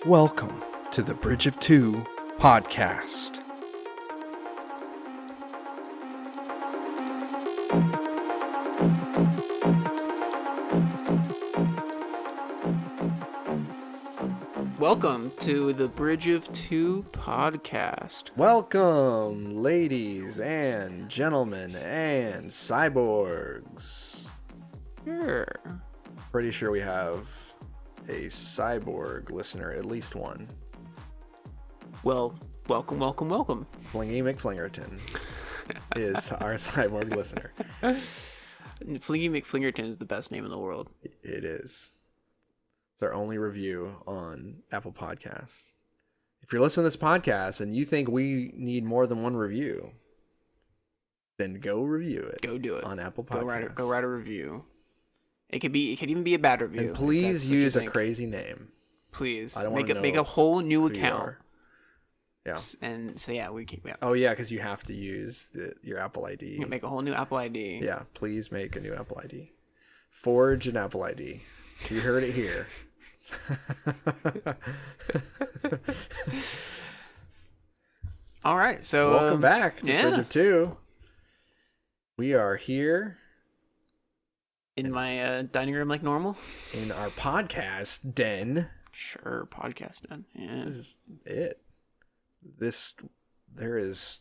Welcome to the Bridge of Two podcast. Welcome to the Bridge of Two podcast. Welcome, ladies and gentlemen and cyborgs. Sure. Pretty sure we have a cyborg listener, at least one. Well, welcome. Flingy McFlingerton is our cyborg listener. Flingy McFlingerton is the best name in the world. It is. It's our only review on Apple Podcasts. If you're listening to this podcast and you think we need more than one review, then go review it. Go do it on Apple Podcasts. Go write a review. It could even be a bad review. And please use a crazy name. Please. I don't want to make a whole new account. Yeah. And so yeah, we keep. Yeah. Oh yeah, because you have to use your Apple ID. You make a whole new Apple ID. Yeah, please make a new Apple ID. Forge an Apple ID. You heard it here. All right, so welcome back to Bridge of Two. We are here in my dining room like normal. In our podcast den. Sure, podcast den. Yeah. This is it. There is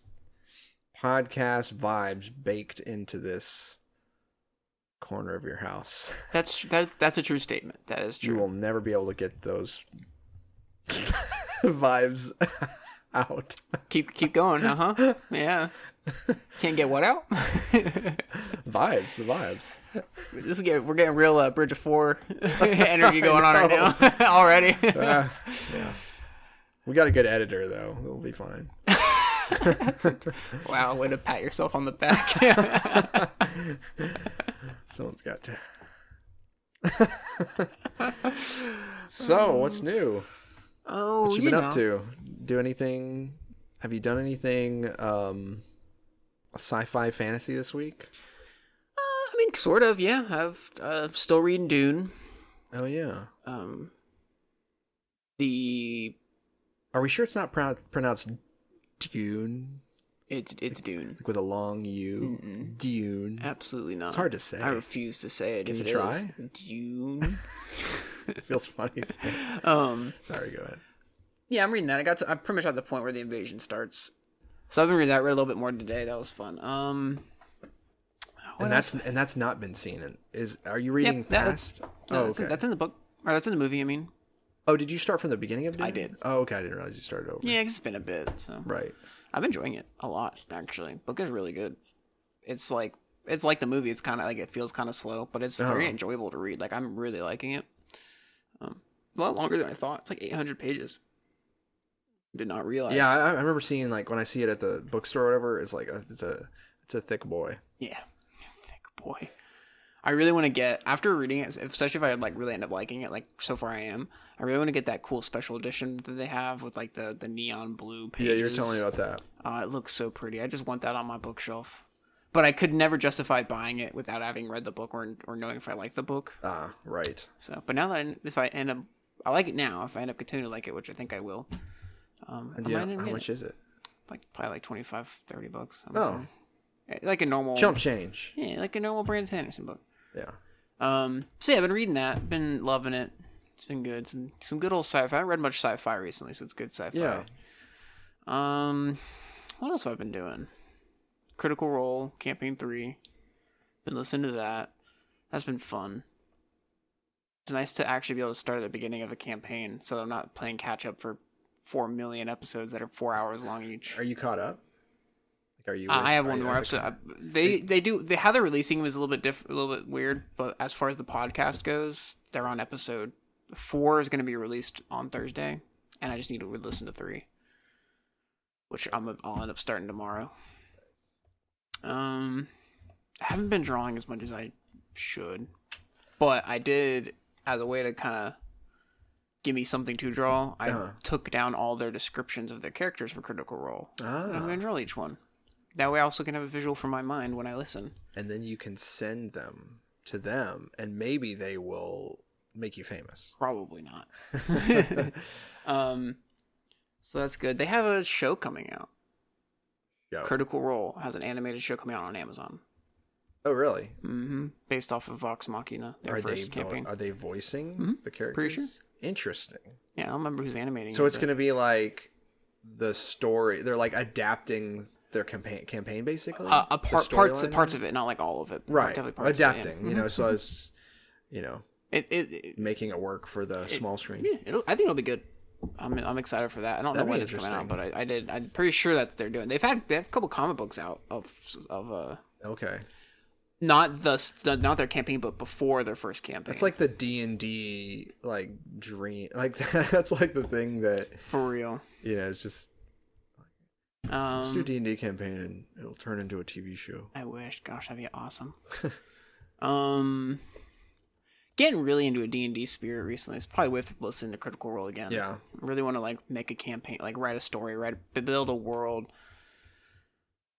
podcast vibes baked into this corner of your house. That's a true statement. That is true. You will never be able to get those vibes out. Keep going, Yeah. Can't get what out? The vibes. We're getting real Bridge of Four energy going on right now already. Yeah. We got a good editor though. It'll be fine. Wow, way to pat yourself on the back. Someone's got to. So, what's new? Oh, what you been up to? Do anything? Have you done anything sci-fi fantasy this week? I mean, sort of, yeah. I've still reading Dune. Oh yeah. Are we sure it's not pronounced Dune? It's Dune. Like with a long U. Mm-mm. Dune. Absolutely not. It's hard to say. I refuse to say it. Can if you try? Dune. It feels funny. Sorry, go ahead. Yeah, I'm reading that. I pretty much at the point where the invasion starts. So I've been reading that. Read a little bit more today. That was fun. And that's not been seen. Are you reading past? Okay. That's in the book. Or that's in the movie, I mean. Oh, did you start from the beginning of Dune? I did. Oh, okay. I didn't realize you started over. Yeah, it's been a bit. So right. I'm enjoying it a lot, actually. Book is really good. It's like the movie. It's kind of like it feels kind of slow, but it's very enjoyable to read. Like I'm really liking it. A lot longer than I thought. It's like 800 pages. Did not realize. Yeah, I remember seeing like when I see it at the bookstore or whatever. It's like it's a thick boy. Yeah, thick boy. I really want to get, after reading it, especially if I like really end up liking it, like so far I am, I really want to get that cool special edition that they have with like the neon blue pages. Yeah, you're telling me about that. It looks so pretty. I just want that on my bookshelf. But I could never justify buying it without having read the book or knowing if I like the book. Right. So, but now that I like it now, if I end up continuing to like it, which I think I will. And yeah, how much is it? Like probably like $25, $30. Oh. Like a normal. Chump change. Yeah, like a normal Brandon Sanderson book. Yeah. So yeah, I've been reading that. Been loving it. It's been good. Some good old sci-fi. I haven't read much sci-fi recently, so it's good sci-fi. Yeah. What else have I been doing? Critical Role, Campaign 3. Been listening to that. That's been fun. It's nice to actually be able to start at the beginning of a campaign, so that I'm not playing catch up for 4 million episodes that are 4 hours long each. Are you caught up? Are you? I have one more episode. How they're releasing them is a little bit weird. But as far as the podcast goes, they're on episode 4 is going to be released on Thursday, and I just need to listen to 3, which I'll end up starting tomorrow. I haven't been drawing as much as I should, but I did as a way to kind of give me something to draw. I took down all their descriptions of their characters for Critical Role. And I'm going to draw each one. That way I also can have a visual for my mind when I listen. And then you can send them to them, and maybe they will make you famous. Probably not. So that's good. They have a show coming out. Yo. Critical Role has an animated show coming out on Amazon. Oh, really? Mm-hmm. Based off of Vox Machina, their first campaign. Are they voicing the characters? Pretty sure. Interesting. Yeah, I don't remember who's animating. So it's going to be like the story. They're like adapting their campaign basically. Parts of it, not like all of it. Right. Definitely parts adapting. Of it, yeah. You know, so it's it making it work for the small screen. Yeah, I think it'll be good. I'm excited for that. I don't know when it's coming out, but I'm pretty sure that they're doing. They have a couple comic books out of Okay. Not their campaign, but before their first campaign. It's like the D&D like dream, like that's like the thing that for real. Yeah, it's just let's do a D&D campaign and it'll turn into a TV show. I wish. Gosh, that'd be awesome. Getting really into a D&D spirit recently. It's probably worth listening to Critical Role again. Yeah. I really want to like make a campaign, like write a story, build a world.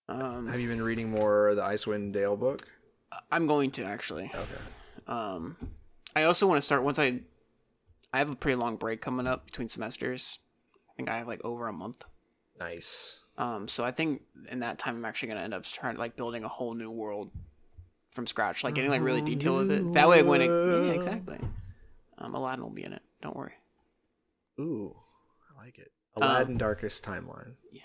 Have you been reading more of the Icewind Dale book? I'm going to actually. Okay. I also want to start once I have a pretty long break coming up between semesters. I think I have like over a month. Nice. So I think in that time I'm actually going to end up trying like building a whole new world from scratch, like getting like really detailed with it. That way when yeah, exactly. Aladdin will be in it. Don't worry. Ooh, I like it. Aladdin Darkest Timeline. Yes.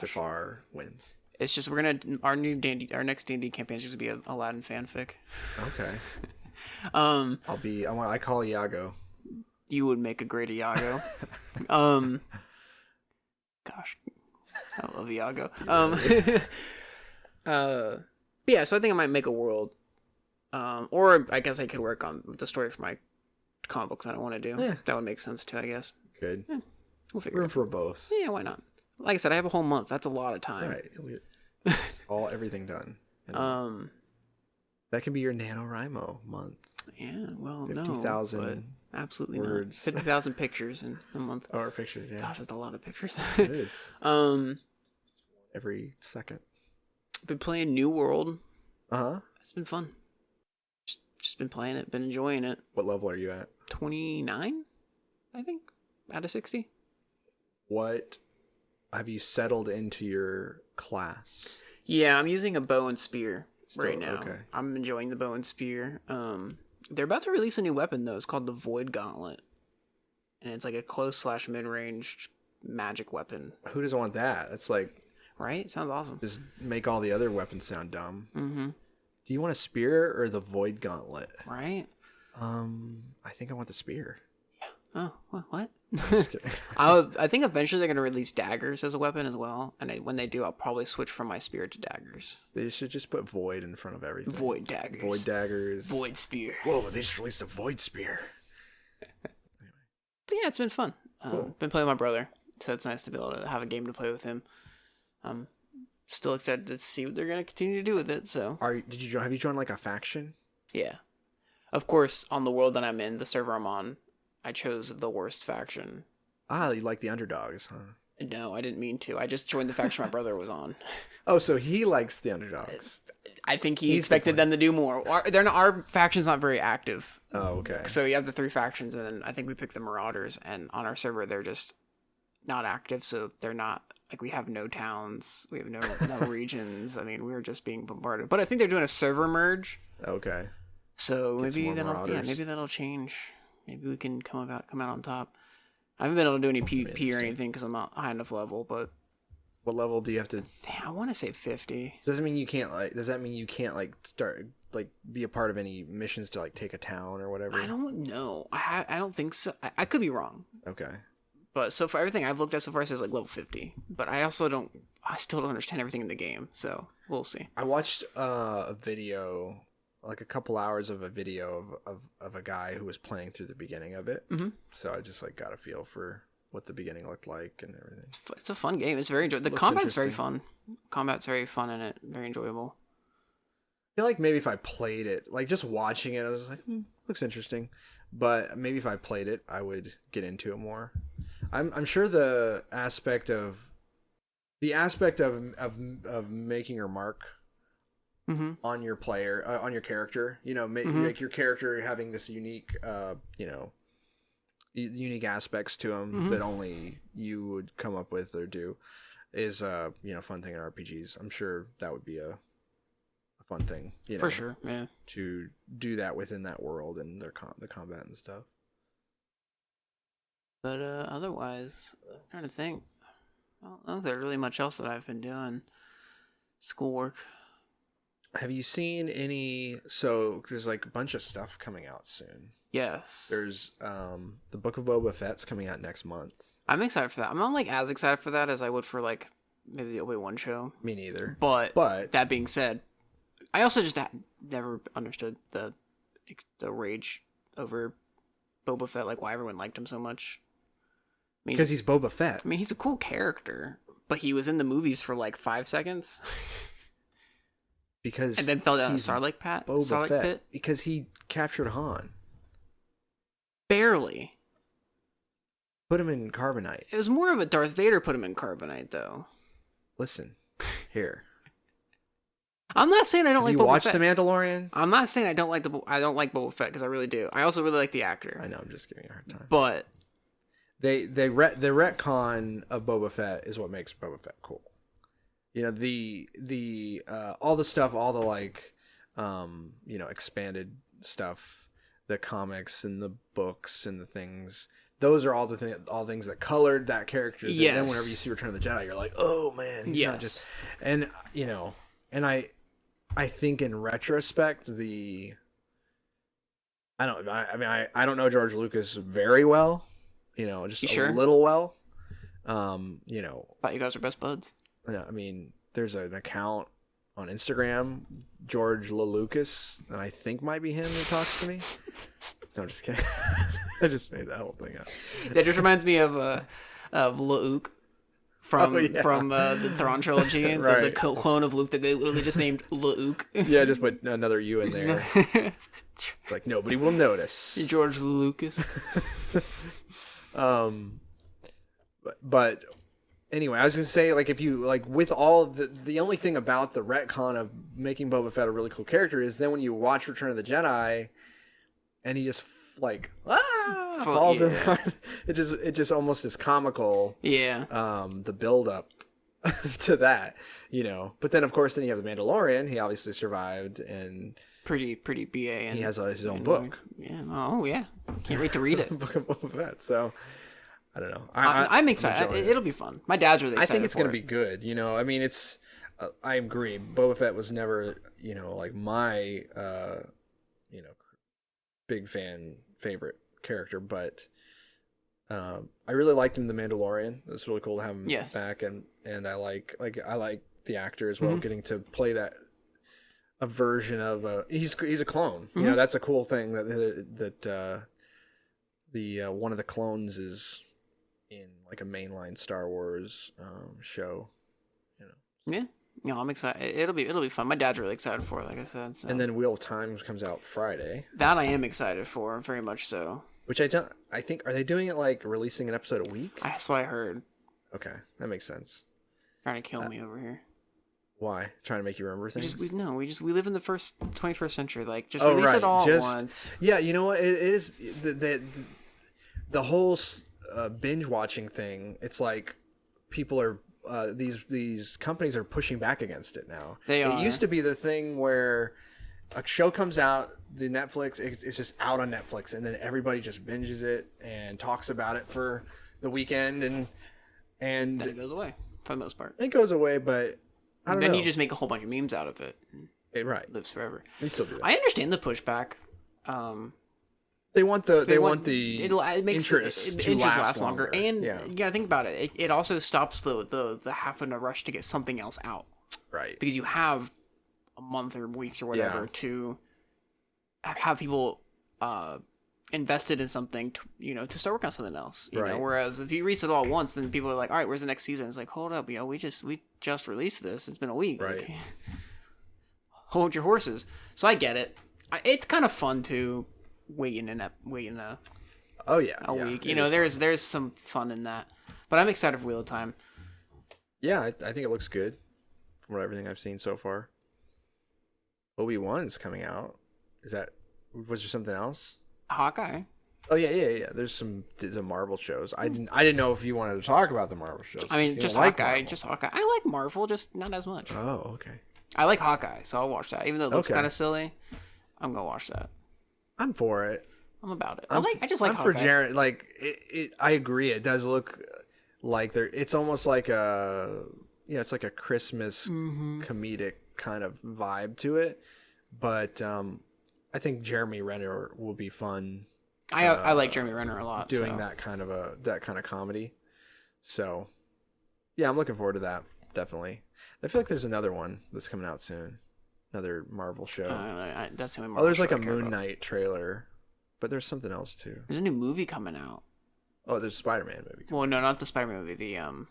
Jafar wins. It's just our next D&D campaign is just gonna be a Aladdin fanfic. Okay. I call Iago. You would make a great Iago. Gosh, I love Iago. Yeah, so I think I might make a world, or I guess I could work on the story for my comic books I don't want to do. Yeah. That would make sense too, I guess. Good. Yeah, we'll figure it out. For both. Yeah, why not? Like I said, I have a whole month. That's a lot of time. Right. Everything done. That can be your NaNoWriMo month. Yeah, well, 50,000 absolutely words. 50,000 pictures in a month. Or pictures, yeah. Gosh, that's a lot of pictures. It is. Every second. Been playing New World. Uh-huh. It's been fun. Just been playing it, been enjoying it. What level are you at? 29, I think, out of 60. What have you settled into your class? Yeah, I'm using a bow and spear right now. Okay. I'm enjoying the bow and spear. They're about to release a new weapon though. It's called the Void Gauntlet, and it's like a close / mid-range magic weapon. Who doesn't want that? That's like, right? It sounds awesome. Just make all the other weapons sound dumb. Mm-hmm. Do you want a spear or the Void Gauntlet? Right. I think I want the spear. Oh, what? Just kidding. I think eventually they're going to release daggers as a weapon as well. And when they do, I'll probably switch from my spear to daggers. They should just put void in front of everything. Void daggers. Void daggers. Void spear. Whoa, they just released a void spear. But yeah, it's been fun. Cool. Been playing with my brother. So it's nice to be able to have a game to play with him. Still excited to see what they're going to continue to do with it. So Have you joined like a faction? Yeah. Of course, on the world that I'm in, the server I'm on, I chose the worst faction. Ah, you like the underdogs, huh? No, I didn't mean to. I just joined the faction my brother was on. Oh, so he likes the underdogs. I think he expected them to do more. Our faction's not very active. Oh, okay. So you have the 3 factions, and then I think we picked the Marauders, and on our server, they're just not active, so they're not, like, we have no towns, we have no regions. I mean, we're just being bombarded. But I think they're doing a server merge. Okay. So maybe that'll change. Maybe we can come out on top. I haven't been able to do any PvP or anything because I'm not high enough level, but... What level do you have to... I want to say 50. Does that mean you can't start, like, be a part of any missions to, like, take a town or whatever? I don't know. I don't think so. I could be wrong. Okay. But so far, everything I've looked at so far says, like, level 50. But I still don't understand everything in the game, so we'll see. I watched a video... like a couple hours of a video of a guy who was playing through the beginning of it. Mm-hmm. So I just like got a feel for what the beginning looked like and everything. It's a fun game. It's very enjoyable. The combat's very fun. Combat's very fun in it. Very enjoyable. I feel like maybe if I played it, like just watching it, I was like, looks interesting. But maybe if I played it, I would get into it more. I'm sure the aspect of making your mark on your player, on your character, like your character having this unique, unique aspects to them that only you would come up with or do is fun thing in RPGs. I'm sure that would be a fun thing, for sure, yeah, to do that within that world and the combat and stuff. But otherwise, I'm trying to think. I don't know if there's really much else that I've been doing. Schoolwork. Have you seen any? So there's like a bunch of stuff coming out soon. Yes. There's the Book of Boba Fett's coming out next month. I'm excited for that. I'm not like as excited for that as I would for like maybe the Obi-Wan show. Me neither. But that being said, I also just never understood the rage over Boba Fett, like why everyone liked him so much. I mean, because he's Boba Fett. I mean, he's a cool character, but he was in the movies for like 5 seconds. Because and then fell down a Sarlacc pit. Because he captured Han. Barely. Put him in carbonite. It was more of a Darth Vader put him in carbonite, though. Listen, here. I'm not saying I don't like Boba Fett. You watched The Mandalorian? I'm not saying I don't like Boba Fett, because I really do. I also really like the actor. I know, I'm just giving you a hard time. But the retcon of Boba Fett is what makes Boba Fett cool. The all the stuff, all the like expanded stuff, the comics and the books and the things. Those are all things that colored that character. Yes. Then whenever you see Return of the Jedi, you're like, oh man, he's not just. And I think in retrospect, I don't know George Lucas very well, just a little well. Thought you guys were best buds. Yeah, I mean, there's an account on Instagram, George LaLucas, and I think might be him who talks to me. No, I'm just kidding. I just made that whole thing up. That just reminds me of Luke from the Thrawn trilogy, right. the clone of Luke that they literally just named Luke. Yeah, just put another U in there. Like nobody will notice. George Lucas. But anyway, I was gonna say, like, if you like with all the only thing about the retcon of making Boba Fett a really cool character is then when you watch Return of the Jedi, and he just like falls in. It just almost is comical. Yeah. The build up to that, But then of course then you have the Mandalorian. He obviously survived and pretty BA. And he has his own book. Yeah. Oh yeah. Can't wait to read it. Book of Boba Fett. So. I don't know. I'm excited. It'll be fun. My dad's really excited. I think it's going to be good. I mean, it's. I agree. Boba Fett was never, like my, big favorite character, but I really liked him in The Mandalorian. It's really cool to have him back, and I like the actor as well, getting to play a version of he's a clone. That's a cool thing that the one of the clones is in like a mainline Star Wars show, Yeah, I'm excited. It'll be fun. My dad's really excited for it, like I said. So. And then Wheel of Time comes out Friday. That I am excited for, very much so. Which I think, are they doing it like releasing an episode a week? That's what I heard. Okay, that makes sense. Trying to kill me over here. Why? Trying to make you remember things? We live in the 21st century. Like, just release it all at once. Yeah, you know what? It is the whole binge watching thing. It's like people are these companies are pushing back against it now. They are. It used to be the thing where a show comes out, the Netflix, it's just out on Netflix, and then everybody just binges it and talks about it for the weekend, and then it goes away for the most part. It goes away, but I don't know. Then you just make a whole bunch of memes out of it. Right. It lives forever. We still do that. I understand the pushback. They want the interest last longer. And you gotta think about it. It also stops the having to rush to get something else out. Right. Because you have a month or weeks or whatever to have people invested in something to start working on something else. You know? Whereas if you release it all at once, then people are like, all right, where's the next season? It's like, hold up, we just released this. It's been a week. Right. Like, hold your horses. So I get it. It's kind of fun to waiting a week. There's some fun in that. But I'm excited for Wheel of Time. Yeah, I think it looks good from everything I've seen so far. Obi-Wan's coming out. Was there something else? Hawkeye. Oh yeah. There's some Marvel shows. I didn't know if you wanted to talk about the Marvel shows. I mean, You just don't like Hawkeye. Marvel. Just Hawkeye. I like Marvel, just not as much. Oh, okay. I like Hawkeye, so I'll watch that. Even though it looks Okay. kind of silly, I'm gonna watch that. I'm for it. I'm about it. I just like I'm Hawkeye. for Jaren. Like I agree. It does look like it's almost like it's like a Christmas comedic kind of vibe to it. But I think Jeremy Renner will be fun. I like Jeremy Renner a lot. Doing that kind of comedy. So yeah, I'm looking forward to that. Definitely. I feel like there's another one that's coming out soon. Another Marvel show. That's the only Marvel there's like show a I care Moon about. Knight trailer, but there's something else too. There's a new movie coming out. Oh, there's a Spider-Man movie. Well, no, not the Spider-Man movie. The Well,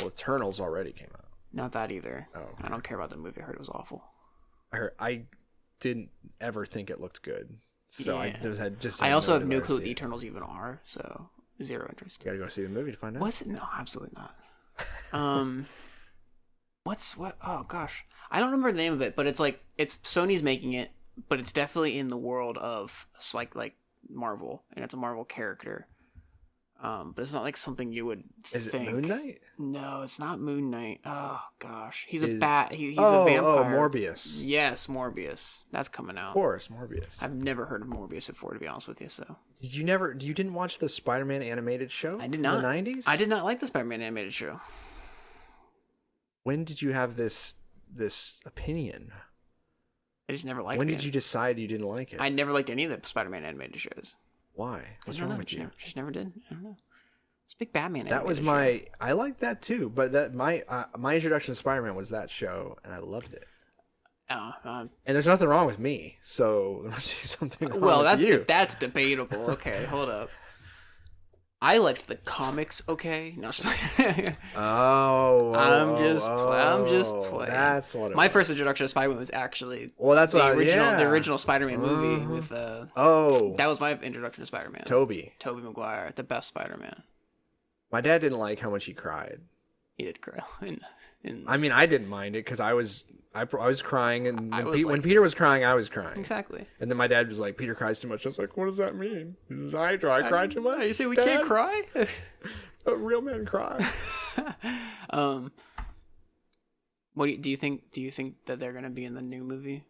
Eternals already came out. not that either. Oh, okay. I don't care about the movie. I heard it was awful. I didn't ever think it looked good, so Yeah. I I also no have no desire to clue what see the it. Eternals even are, so zero interest. You gotta go see the movie to find out. What's it? No, absolutely not. What? Oh gosh, I don't remember the name of it, but it's Sony's making it, but it's definitely in the world of like Marvel, and it's a Marvel character. But it's not like something you would Is think. it Moon Knight? No, it's not Moon Knight. Oh gosh, he's Is- a bat. He's a Oh, vampire. Morbius. Yes, Morbius. That's coming out. Of course, Morbius. I've never heard of Morbius before, to be honest with you. So You didn't watch the Spider-Man animated show? I did from not. the 90s? I did not like the Spider-Man animated show. When did you have this opinion? I just never liked. When it. did you decide you didn't like it? I never liked any of the Spider-Man animated shows. Why? What's I don't wrong know, with you? Just never did. I don't know. It's a big Batman. That was animated show. I liked that too, but my introduction to Spider-Man was that show, and I loved it. Oh, And there's nothing wrong with me, so there must be something wrong well, with you. that's debatable. Okay, hold up. I liked the comics. Okay, no, Oh, I'm just playing. That's what my first introduction to Spider-Man was actually that's the what the original Spider-Man movie with that was my introduction to Spider-Man. Tobey Maguire, the best Spider-Man. My dad didn't like how much he cried. He did cry. I mean, I didn't mind it because I was crying, and when like- Peter was crying, I was crying. Exactly. And then my dad was like, "Peter cries too much." I was like, "What does that mean? I cry too much?" You say we Dad? can't cry? Real men cry. What do you think? Do you think that they're gonna be in the new movie?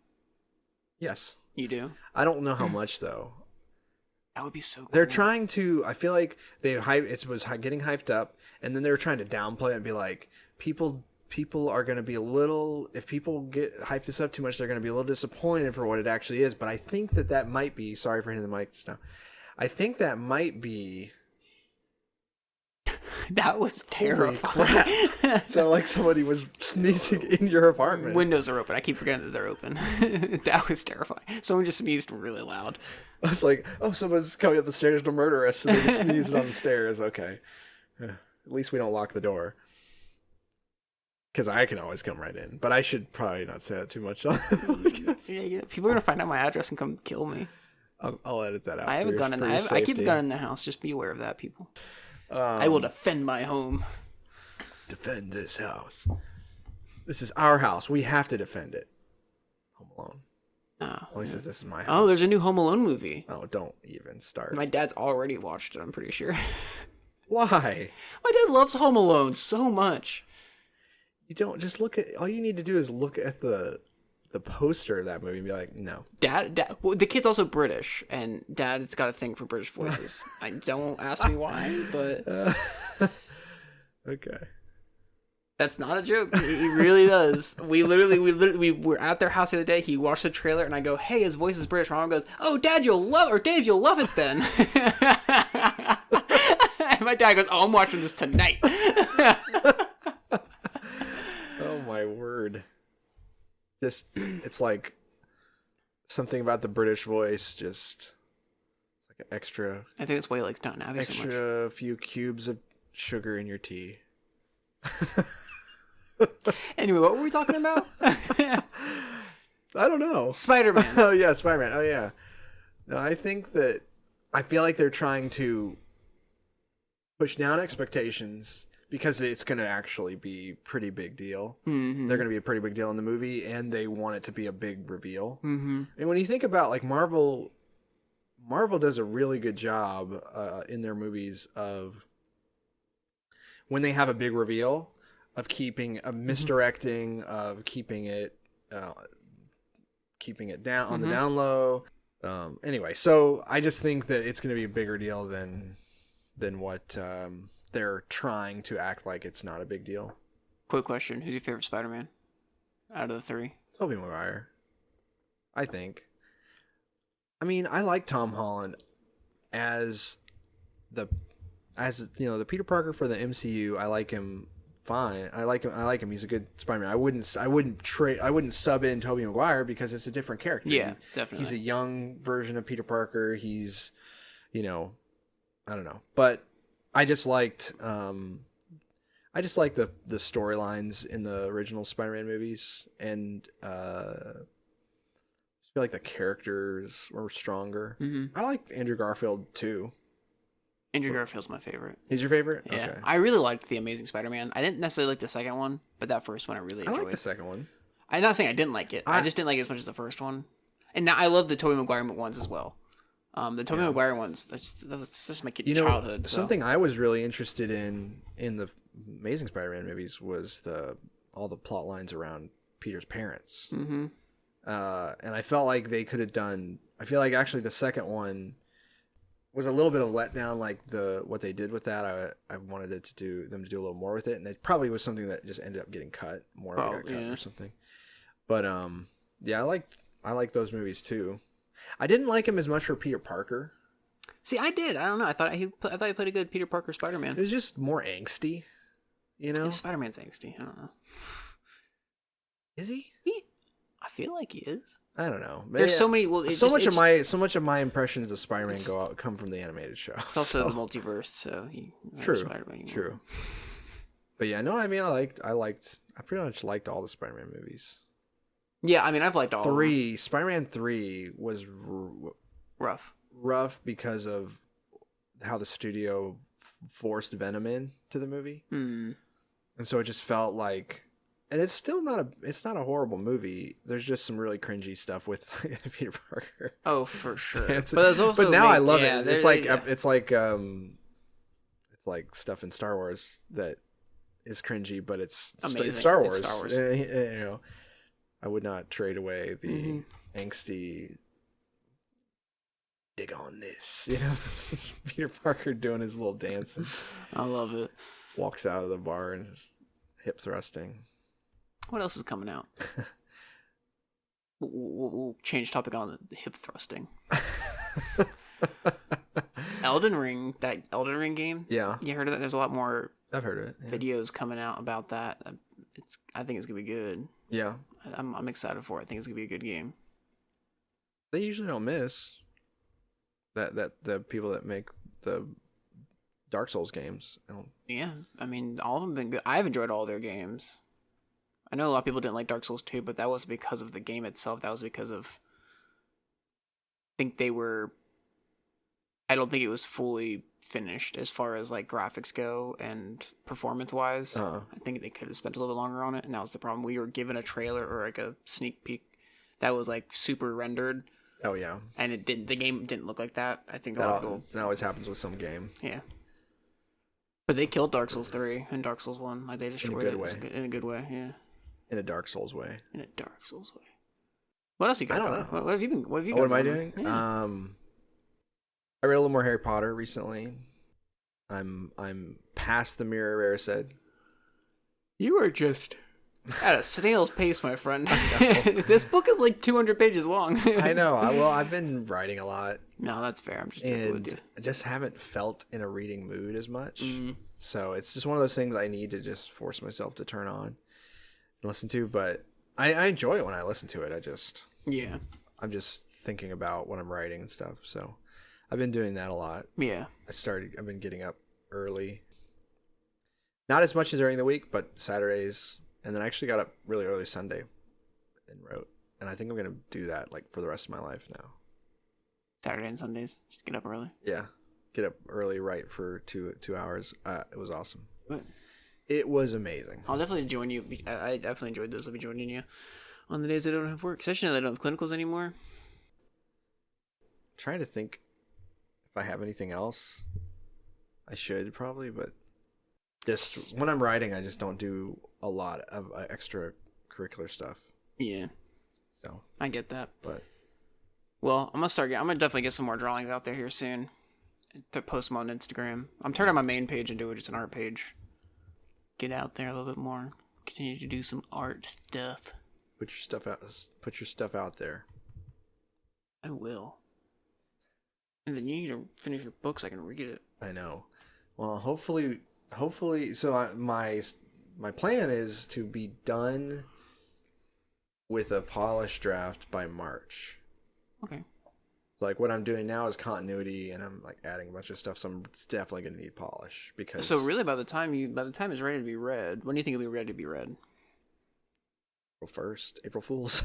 Yes. You do? I don't know how much though. That would be so cool. They're trying to. I feel like it was getting hyped up, and then they were trying to downplay it and be like, people are going to be a little. If people get hyped this up too much, they're going to be a little disappointed for what it actually is. But I think that might be. Sorry for hitting the mic just now. I think that might be. That was terrifying. So like somebody was sneezing in your apartment. Windows are open. I keep forgetting that they're open. That was terrifying. Someone just sneezed really loud. I was like, oh, someone's coming up the stairs to murder us, and they just sneezed on the stairs. Okay. At least we don't lock the door. Because I can always come right in. But I should probably not say that too much. Yeah, people are gonna find out my address and come kill me. I'll edit that out. I have a gun in the I keep a gun in the house. Just be aware of that, people. I will defend my home. Defend this house. This is our house. We have to defend it. Home Alone. At least this is my house. Oh, there's a new Home Alone movie. Oh, don't even start. My dad's already watched it, I'm pretty sure. Why? My dad loves Home Alone so much. You don't just look at. All you need to do is look at the poster of that movie and be like, no. Dad, well, the kid's also British, and Dad's got a thing for British voices. I don't ask me why, but Okay. that's not a joke. He really does. We were at their house the other day. He watched the trailer, and I go, "Hey, his voice is British." My mom goes, "Oh, Dad, Dave, you'll love it then." And my dad goes, "Oh, I'm watching this tonight." Oh my word. Just it's like something about the British voice, just like an extra I think that's why he likes Downton Abbey so much. extra few cubes of sugar in your tea. Anyway, what were we talking about? I don't know. Spider-Man. Oh yeah, Spider-Man. Oh yeah. No, I feel like they're trying to push down expectations because it's going to actually be a pretty big deal. Mm-hmm. They're going to be a pretty big deal in the movie, and they want it to be a big reveal. Mm-hmm. And when you think about like Marvel Marvel does a really good job in their movies of when they have a big reveal of misdirecting, of keeping it down on the down low. Anyway, so I just think that it's going to be a bigger deal than what they're trying to act like it's not a big deal. Quick question: who's your favorite Spider-Man out of the three? Tobey Maguire, I think. I mean, I like Tom Holland as the Peter Parker for the MCU. I like him fine. I like him. He's a good Spider-Man. I wouldn't sub in Tobey Maguire because it's a different character. Yeah, definitely. He's a young version of Peter Parker. He's, I don't know. But I just liked the storylines in the original Spider-Man movies, and I feel like the characters were stronger. I like Andrew Garfield too. Andrew Garfield's my favorite. He's your favorite? Yeah. Okay. I really liked The Amazing Spider-Man. I didn't necessarily like the second one, but that first one I really enjoyed. I like the second one. I'm not saying I didn't like it. I just didn't like it as much as the first one. And now I love the Tobey Maguire ones as well. The Tobey Maguire ones, that's just my childhood. So. Something I was really interested in the Amazing Spider-Man movies was all the plot lines around Peter's parents. And I felt like they could have done. I feel like actually the second one was a little bit of a letdown, like what they did with that. I wanted them to do a little more with it, and it probably was something that just ended up getting cut, or something. But I like those movies too. I didn't like him as much for Peter Parker. See, I did. I don't know. I thought he played a good Peter Parker Spider-Man. It was just more angsty, Spider-Man's angsty. I don't know. Is he? I feel like he is. I don't know. There's so many. Well, so much of my impressions of Spider-Man come from the animated show. It's also the multiverse, so true. Spider-Man. True. But yeah, no. I mean, I pretty much liked all the Spider-Man movies. Yeah, I mean, I've liked all. Spider-Man 3 was rough because of how the studio forced Venom into the movie, and so it just felt like. And it's still not a horrible movie. There's just some really cringy stuff with Peter Parker. Oh, for sure. But now I love it. It's like stuff in Star Wars that is cringy, but it's amazing. It's Star Wars. It's Star Wars. I would not trade away the angsty dig on this. Peter Parker doing his little dance. And I love it. Walks out of the bar and his hip thrusting. What else is coming out? We'll change topic on the hip thrusting. Elden Ring, that Elden Ring game. Yeah, you heard of that? There's a lot more. I've heard of it. Yeah. Videos coming out about that. I think it's gonna be good. Yeah, I'm excited for it. I think it's gonna be a good game. They usually don't miss. That the people that make the Dark Souls games. Yeah, I mean, all of them have been good. I've enjoyed all their games. I know a lot of people didn't like Dark Souls 2, but that wasn't because of the game itself. That was because of... I don't think it was fully finished as far as like graphics go and performance-wise. I think they could have spent a little bit longer on it, and that was the problem. We were given a trailer or like a sneak peek that was like super rendered. Oh, yeah. And the game didn't look like that. I think that always happens with some game. Yeah. But they killed Dark Souls 3 and Dark Souls 1. Like, they destroyed it. In a good way, yeah. In a Dark Souls way. What else you got? I don't know. What have you got? What am I doing? Yeah. I read a little more Harry Potter recently. I'm past the Mirror of Erised. You are just at a snail's pace, my friend. This book is like 200 pages long. I know. I've been writing a lot. No, that's fair. I'm just I just haven't felt in a reading mood as much. So it's just one of those things I need to just force myself to turn on and listen to. But I enjoy it when I listen to it. I'm just thinking about what I'm writing and stuff. So I've been doing that a lot. Yeah. I've been getting up early. Not as much as during the week, but Saturdays. And then I actually got up really early Sunday and wrote. And I think I'm going to do that like for the rest of my life now. Saturday and Sundays? Just get up early? Yeah. Get up early, write for 2 hours. It was awesome. What? It was amazing. I'll definitely join you. I definitely enjoyed this. I'll be joining you on the days I don't have work. Especially now that I don't have clinicals anymore. I'm trying to think If I have anything else, I should probably, but just when I'm writing, I just don't do a lot of extracurricular stuff. Yeah. So I get that. But well, I'm gonna definitely get some more drawings out there here soon. To post them on Instagram. I'm turning my main page into just an art page. Get out there a little bit more. Continue to do some art stuff. Put your stuff out. Put your stuff out there. I will. And then you need to finish your book so I can read it. I know. Well, hopefully. So my plan is to be done with a polished draft by March. Okay. Like what I'm doing now is continuity, and I'm like adding a bunch of stuff. So I'm definitely gonna need polish because. So really, by the time it's ready to be read, when do you think it'll be ready to be read? April 1st, April Fools.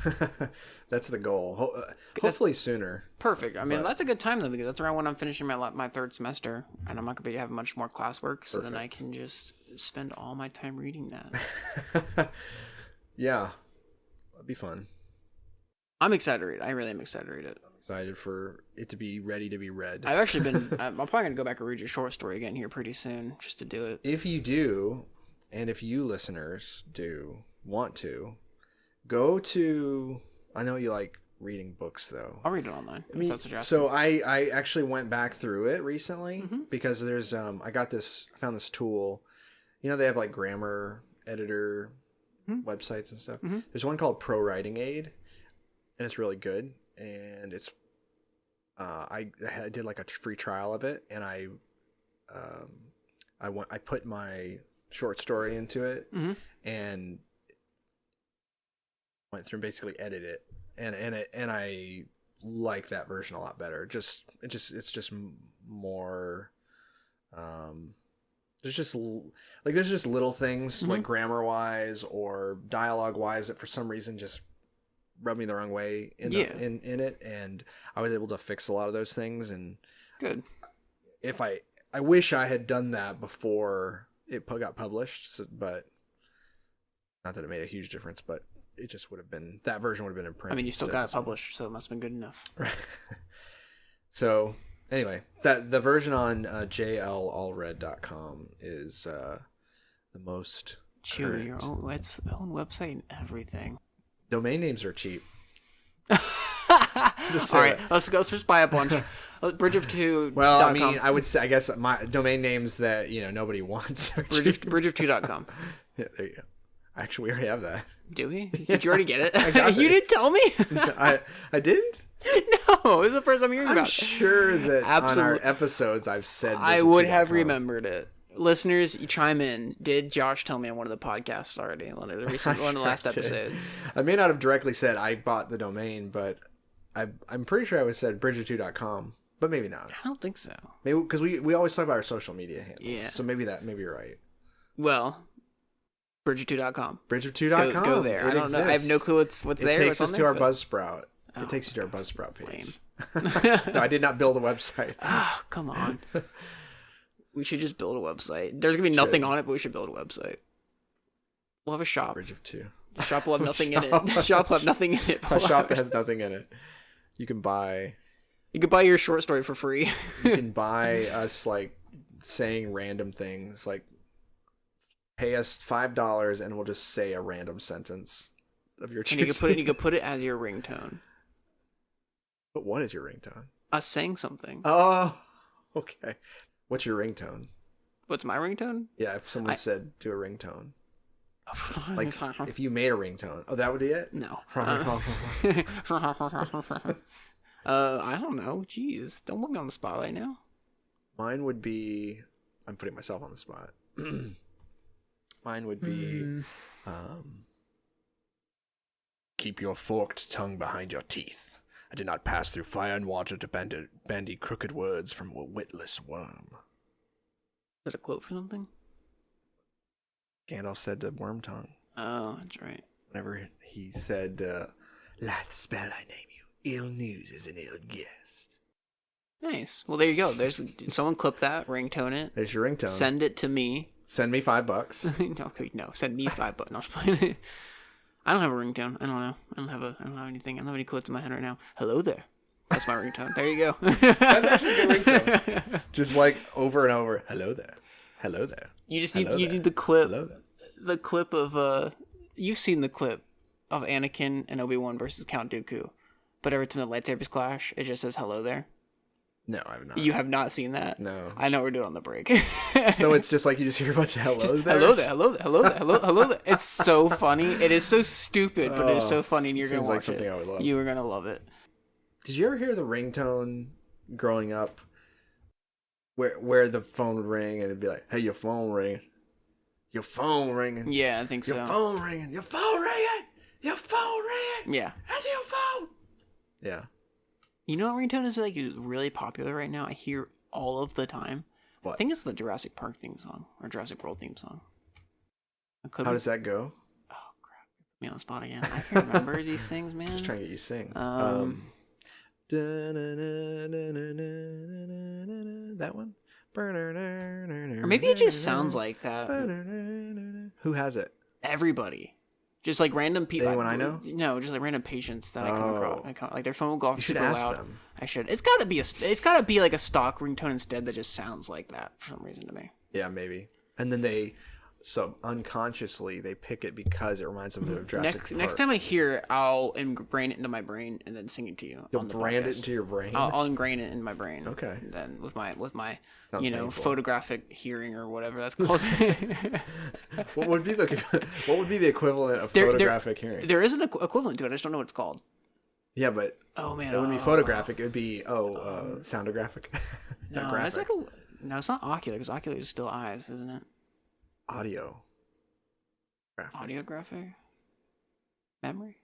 That's the goal. Hopefully sooner. Perfect. I mean, that's a good time though, because that's around when I'm finishing my third semester, and I'm not gonna be having much more classwork. So then I can just spend all my time reading that. Yeah, that'd be fun. I'm excited to read it. I really am excited to read it. Excited for it to be ready to be read. I've actually been. I'm probably gonna go back and read your short story again here pretty soon, just to do it. If you do, and if you listeners do want to, go to. I know you like reading books, though. I'll read it online. I mean, so I actually went back through it recently because there's I found this tool. You know, they have like grammar editor websites and stuff. There's one called Pro Writing Aid, and it's really good. And it's I did like a free trial of it, and I put my short story into it and went through and basically edited it, and I like that version a lot better. It's just more there's just little things like grammar wise or dialogue wise that for some reason just rubbed me the wrong way in it, and I was able to fix a lot of those things. And good. If I wish I had done that before it got published, but not that it made a huge difference, but it just would have been, that version would have been in print. I mean, you still got it published, so it must have been good enough. Right. So anyway, the version on jlallred.com is the most current. Your own website and everything. Domain names are cheap. All right, let's just buy a bunch. Bridge2.com. Well, I mean, I guess my domain names that nobody wants. Bridge2.com. Yeah, there you go. Actually, we already have that. Do we? Did you already get it? I got You didn't tell me. I didn't. No, this is the first I'm hearing about it. I'm sure that on our episodes I've said. I would have remembered it. Listeners, you chime in. Did Josh tell me on one of the podcasts already? One of the last episodes. I may not have directly said I bought the domain, but I'm pretty sure I would said bridge2.com, but maybe not. I don't think so. Maybe because we always talk about our social media handles. Yeah. So maybe you're right. Well, bridge2.com. Bridge2.com. Go there. I don't know. I have no clue what's there. It takes us to our Buzzsprout. It takes you to our Buzzsprout page. No, I did not build a website. Oh, come on. We should just build a website. There's going to be nothing on it, but we should build a website. We'll have a shop. Bridge of Two. The shop will have nothing in it. The shop will have nothing in it. A shop that has nothing in it. You can buy your short story for free. You can buy us like saying random things, like pay us $5 and we'll just say a random sentence of your choosing. And you could put it as your ringtone. But what is your ringtone? Us saying something. Oh, okay. What's your ringtone? What's my ringtone? Yeah, if someone said do a ringtone. Like, if you made a ringtone. Oh, that would be it? No. I don't know. Jeez. Don't put me on the spot right now. Mine would be... I'm putting myself on the spot. Mine would be... Keep your forked tongue behind your teeth. I did not pass through fire and water to bandy crooked words from a witless worm. Is that a quote for something? Gandalf said to Worm Tongue. Oh, that's right. Whenever he said, "Light the spell I name you. Ill news is an ill guest." Nice. Well, there you go. There's someone clip that, ringtone it. There's your ringtone. Send it to me. Send me $5. No. Send me $5. No, playing. I don't have a ringtone. I don't know. I don't have anything. I don't have any quotes in my head right now. Hello there. That's my ringtone. There you go. That's actually a good ringtone. Just like over and over. Hello there. Hello there. You just Hello need there. the clip. Hello there. The clip of you've seen the clip of Anakin and Obi-Wan versus Count Dooku, but every time the lightsabers clash, it just says hello there. No, I have not. You have not seen that? No. I know what we're doing on the break. So it's just like you just hear a bunch of hellos there? Hello there, hello there, hello there, hello there. It's so funny. It is so stupid, but it is so funny, and you're going to watch something it. I would love. You are going to love it. Did you ever hear the ringtone growing up where the phone would ring and it'd be like, hey, your phone ringing. Your phone ringing. Yeah, I think so. Your phone ringing. Your phone ringing. Your phone ringing. Yeah. That's your phone. Yeah. You know what ringtone is like really popular right now? I hear all of the time. What? I think it's the Jurassic Park theme song or Jurassic World theme song. How does that go? Oh crap! Put me on the spot again. I can't remember these things, man. Just trying to get you to sing. That one. Or maybe it just sounds like that. Who has it? Everybody. Just like random people. Anyone I know? No, just like random patients that I come across. Like their phone will go off You should super ask loud. them. I should. It's gotta be like a stock ringtone instead that just sounds like that for some reason to me. Yeah, maybe. And then unconsciously they pick it because it reminds them of Jurassic Park. Next time I hear it, I'll ingrain it into my brain and then sing it to you. You'll brand it into your brain? I'll ingrain it in my brain. Okay. And then with my Sounds painful. photographic hearing or whatever that's called. What would be the equivalent of photographic hearing? There is an equivalent to it. I just don't know what it's called. Yeah, but oh man, it wouldn't be photographic. It would be soundographic. No, graphic. that's like no, it's not ocular because ocular is still eyes, isn't it? Audio. Audiographic memory.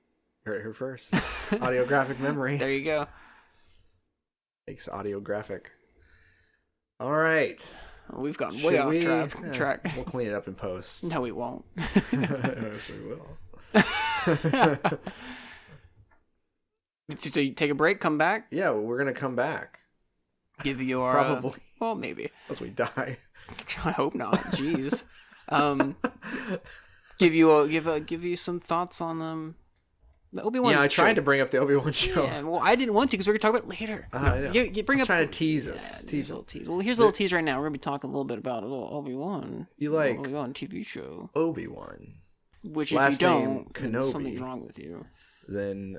Heard it here first. Audiographic memory. There you go. Makes audiographic. All right. We've gone way off track. We'll clean it up in post. No, we won't. Yes, we will. So you take a break, come back. Yeah, well, we're gonna come back. Give you our Probably. Well, maybe. Unless we die. I hope not. Jeez. Give you some thoughts on the Obi-Wan. Yeah, I tried to bring up the Obi-Wan show. Yeah, well, I didn't want to because we're gonna talk about it later. You bring up trying to tease us. Yeah, tease a little tease. Well, here's a little tease right now. We're gonna be talking a little bit about a little Obi-Wan. You like Obi-Wan TV show? Obi-Wan. Which Last if you don't, name Kenobi. something's wrong with you. Then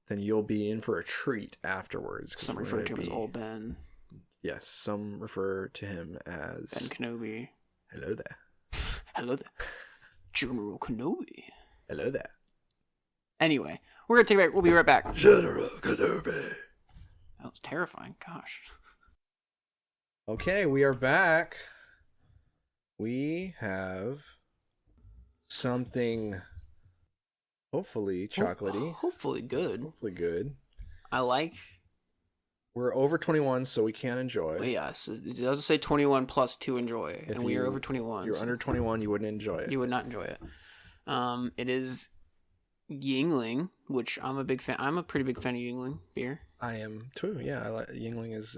you'll be in for a treat afterwards. Some refer to him as Old Ben. Yes, some refer to him as Ben Kenobi. Hello there. Hello there. General Kenobi. Hello there. Anyway, we're gonna take a break. We'll be right back. General Kenobi. That was terrifying. Gosh. Okay, we are back. We have something hopefully chocolatey. Hopefully good. Hopefully good. I like. We're over 21, so we can enjoy. Well, yes, it does say 21 plus to enjoy, and we are over 21. You're under 21, you wouldn't enjoy it. You would not enjoy it. It is Yingling, which I'm a big fan. I'm a pretty big fan of Yingling beer. I am too. Yeah, I like Yingling is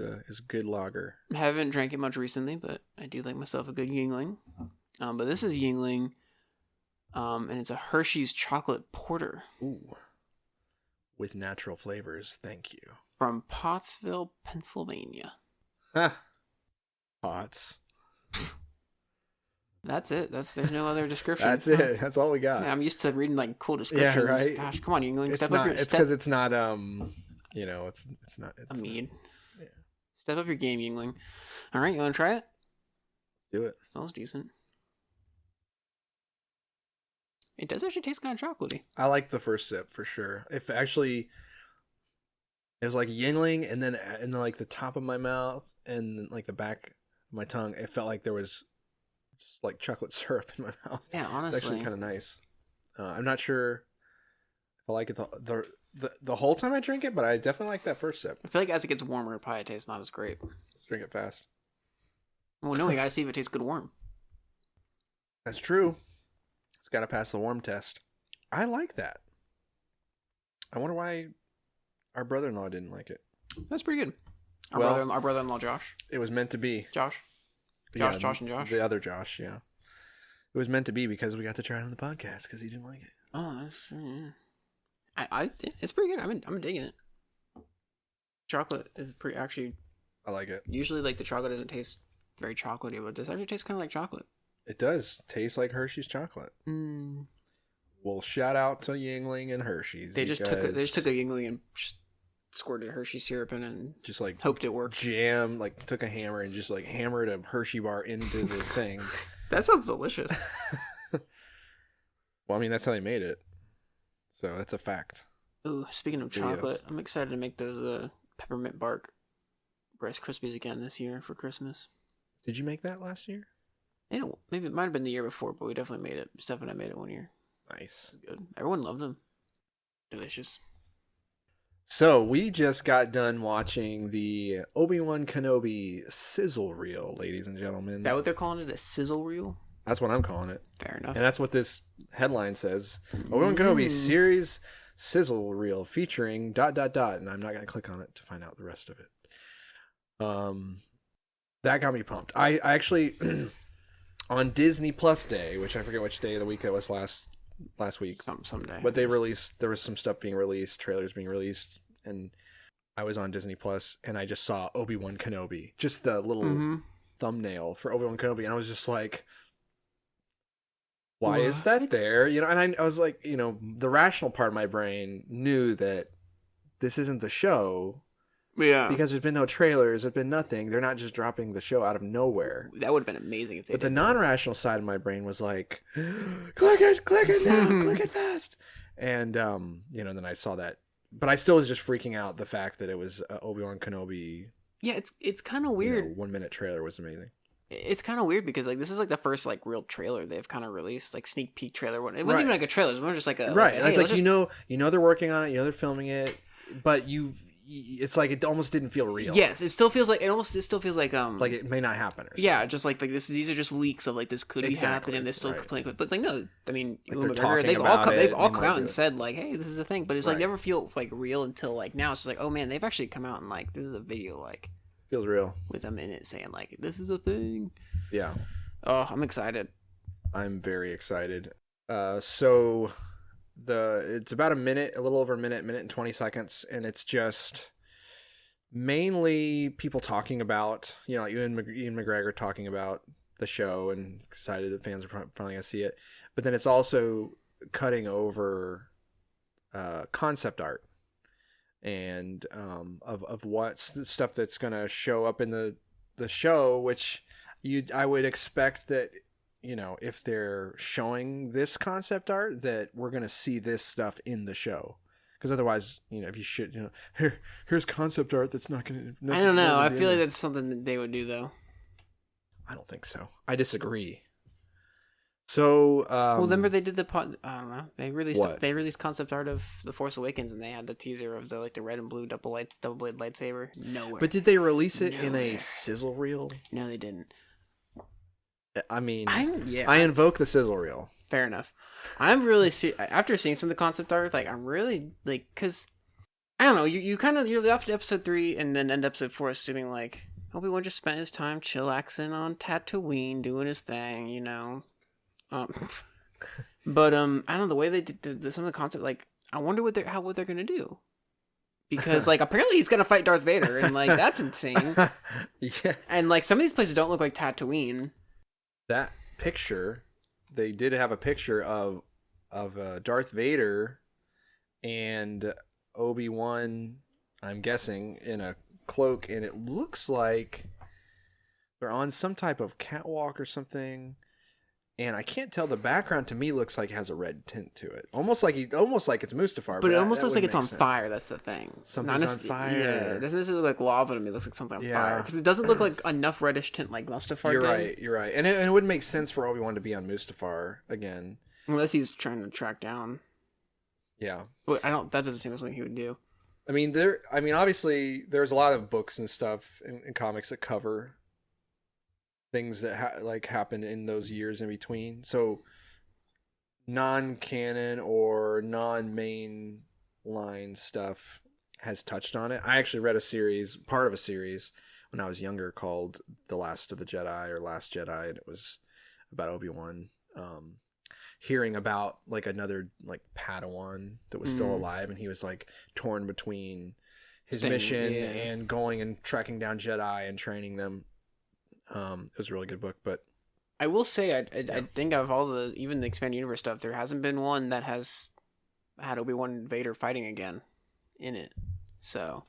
good lager. I haven't drank it much recently, but I do like myself a good Yingling. But this is Yingling, and it's a Hershey's chocolate porter. Ooh, with natural flavors. Thank you. From Pottsville, Pennsylvania. Ha. Potts. That's it. There's no other description. That's it. That's all we got. Yeah, I'm used to reading like cool descriptions. Yeah, right. Gosh, come on, Yingling. It's Step not. up your. It's because it's not. It's not. A mead. Yeah. Step up your game, Yingling. All right, you want to try it? Do it. Smells decent. It does actually taste kind of chocolatey. I like the first sip for sure. If actually, it was like Yingling, and then like the top of my mouth and like the back of my tongue, it felt like there was just like chocolate syrup in my mouth. Yeah, honestly, it's actually kind of nice. I'm not sure if I like it the whole time I drink it, but I definitely like that first sip. I feel like as it gets warmer, it probably tastes not as great. Let's drink it fast. Well, no, we gotta see if it tastes good warm. That's true. It's got to pass the warm test. I like that. I wonder why our brother-in-law didn't like it. That's pretty good. Our brother-in-law Josh. It was meant to be. Josh, and Josh. The other Josh, yeah. It was meant to be because we got to try it on the podcast because he didn't like it. Oh, that's yeah. It's pretty good. I'm digging it. chocolate is pretty actually. I like it. Usually, like the chocolate doesn't taste very chocolatey, but this actually tastes kind of like chocolate. It does taste like Hershey's chocolate. Mm. Well, shout out to Yingling and Hershey's. They just took a Yingling and just squirted Hershey syrup in and just like hoped it worked. Took a hammer and just like hammered a Hershey bar into the thing. That sounds delicious. Well, I mean, that's how they made it. So that's a fact. Ooh, speaking of chocolate, I'm excited to make those peppermint bark Rice Krispies again this year for Christmas. Did you make that last year? You know, maybe it might have been the year before, but we definitely made it. Steph and I made it one year. Nice. Good. Everyone loved them. Delicious. So we just got done watching the Obi-Wan Kenobi sizzle reel, ladies and gentlemen. Is that what they're calling it? A sizzle reel? That's what I'm calling it. Fair enough. And that's what this headline says. Obi-Wan Kenobi series sizzle reel featuring ... And I'm not going to click on it to find out the rest of it. That got me pumped. I actually on Disney Plus Day, which I forget which day of the week that was last week. Someday. But there was some stuff being released, trailers being released, and I was on Disney Plus and I just saw Obi-Wan Kenobi, just the little thumbnail for Obi-Wan Kenobi, and I was just like, why is that there? You know, and I was like, you know, the rational part of my brain knew that this isn't the show. Yeah. Because there's been no trailers, there's been nothing. They're not just dropping the show out of nowhere. That would have been amazing if they did. But the non-rational side of my brain was like, click it now, click it fast. And, you know, then I saw that. But I still was just freaking out the fact that it was Obi-Wan Kenobi. Yeah, it's kind of weird. You know, 1 minute trailer was amazing. It's kind of weird because like this is like the first like real trailer they've kind of released, like sneak peek trailer. It wasn't even like a trailer; it was more just like a right. Like, it's like you know they're working on it, you know they're filming it, but it's like it almost didn't feel real. Yes, it still feels like like it may not happen. Or yeah, just like this. These are just leaks of like this could be happening. And this still playing, but like no, I mean, like they've all come out and said like, hey, this is a thing. But it's like never feel like real until like now. It's just like, oh man, they've actually come out and like this is a video like feels real with them in it saying like this is a thing. Yeah. Oh, I'm excited. I'm very excited. So it's about a little over a minute and 20 seconds, and it's just mainly people talking about, you know, Ian McGregor talking about the show and excited that fans are probably gonna see it. But then it's also cutting over concept art and of what's the stuff that's gonna show up in the show, which I would expect that, you know, if they're showing this concept art, that we're going to see this stuff in the show. Because otherwise, you know, if you should, you know, here's concept art that's not going to... I don't know. I feel like that's something that they would do, though. I don't think so. I disagree. So... well, remember they did I don't know. They released concept art of The Force Awakens, and they had the teaser of the red and blue double blade lightsaber. Nowhere. But did they release it in a sizzle reel? No, they didn't. I mean, I invoke the sizzle reel. Fair enough. I'm really after seeing some of the concept art, like I'm really like, cause I don't know, you're left at episode 3 and then end episode 4 assuming like Obi-Wan just spent his time chillaxing on Tatooine doing his thing, you know. But I don't know, the way they did some of the concept, like I wonder what they're gonna do. Because like apparently he's gonna fight Darth Vader and like that's insane. Yeah. And like some of these places don't look like Tatooine. That picture, they did have a picture of Darth Vader and Obi-Wan, I'm guessing, in a cloak, and it looks like they're on some type of catwalk or something. And I can't tell. The background to me looks like it has a red tint to it, almost like it's Mustafar. But it almost looks like it's on fire. That's the thing. Something's on fire. Yeah, it doesn't necessarily look like lava to me. It looks like something on fire because it doesn't look like enough reddish tint like Mustafar. You're right, and it wouldn't make sense for Obi-Wan to be on Mustafar again, unless he's trying to track down. Yeah, but that doesn't seem like something he would do. I mean, obviously, there's a lot of books and stuff in comics that cover things that happened in those years in between. So non-canon or non-main line stuff has touched on it. I actually read part of a series when I was younger called The Last of the Jedi or Last Jedi, and it was about Obi-Wan hearing about like another like Padawan that was still alive, and he was like torn between his mission and going and tracking down Jedi and training them. It was a really good book, but I will say I think of all the even the expanded universe stuff, there hasn't been one that has had Obi-Wan and Vader fighting again in it. So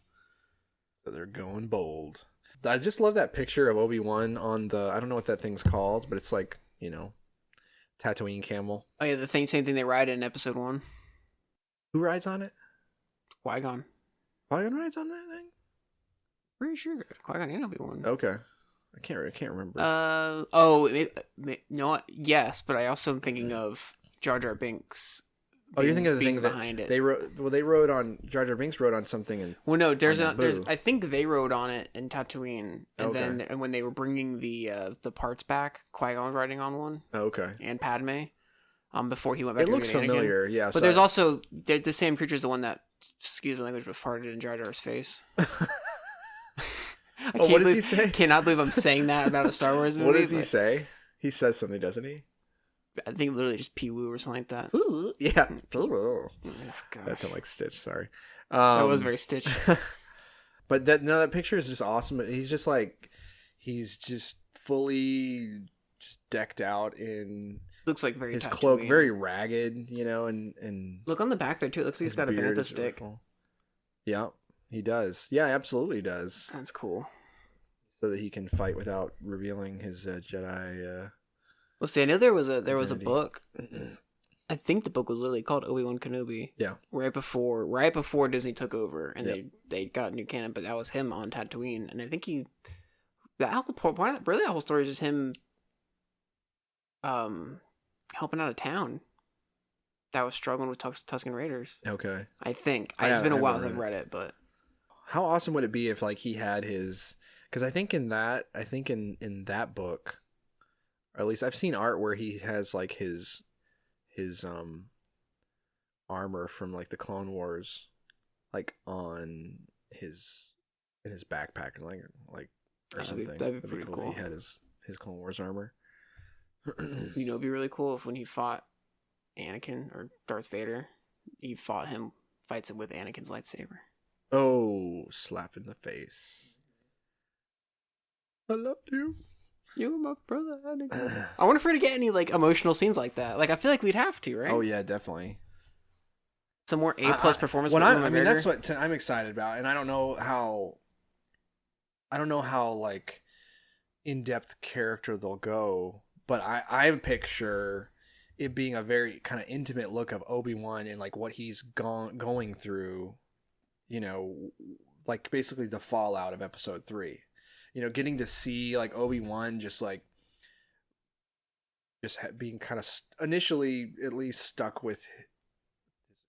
they're going bold. I just love that picture of Obi-Wan on the, I don't know what that thing's called, but it's like, Tatooine camel. Oh yeah, same thing they ride in episode 1. Who rides on it? Qui-Gon. Qui-Gon rides on that thing? Pretty sure Qui-Gon and Obi-Wan. Okay. I can't remember. Yes, but I also am thinking of Jar Jar Binks. You're thinking of the thing behind it. They rode on, Jar Jar Binks rode on something. There's I think they rode on it in Tatooine, and when they were bringing the parts back, Qui-Gon was riding on one. Oh, okay. And Padme, before he went back. It looks familiar, yeah. But there's also the same creature is the one that, excuse the language, but farted in Jar Jar's face. What does he say? Cannot believe I'm saying that about a Star Wars movie. What does he say? He says something, doesn't he? I think literally just Pee-woo or something like that. Yeah. Oh, that sounded like Stitch, sorry. That was very Stitch. But that picture is just awesome. He's just fully just decked out in looks like his cloak, very ragged, and look on the back there too. It looks like he's got a bantha stick. Yeah, he does. Yeah, absolutely does. That's cool. So that he can fight without revealing his Jedi. Well, see, I know there was a book. I think the book was literally called Obi-Wan Kenobi. Yeah. Right before Disney took over, and they got new canon, but that was him on Tatooine, and I think the whole story is just him, helping out a town that was struggling with Tusken Raiders. Okay. I think it's been a while since I've read it, but how awesome would it be if he had his? Because I think in that book. Or at least I've seen art where he has his armor from the Clone Wars on in his backpack or something. That'd be pretty cool. If he had his Clone Wars armor. It'd be really cool if when he fought Anakin or Darth Vader, fights him with Anakin's lightsaber. Oh, slap in the face. I love you. You're my brother. I wonder if we're gonna get any emotional scenes like that. I feel like we'd have to, right? Oh yeah, definitely. Some more A+ performance. That's what I'm excited about, and I don't know how in depth character they'll go, but I picture it being a very kind of intimate look of Obi-Wan and what he's going through, basically the fallout of Episode 3. Getting to see Obi-Wan just being kind of initially at least stuck with his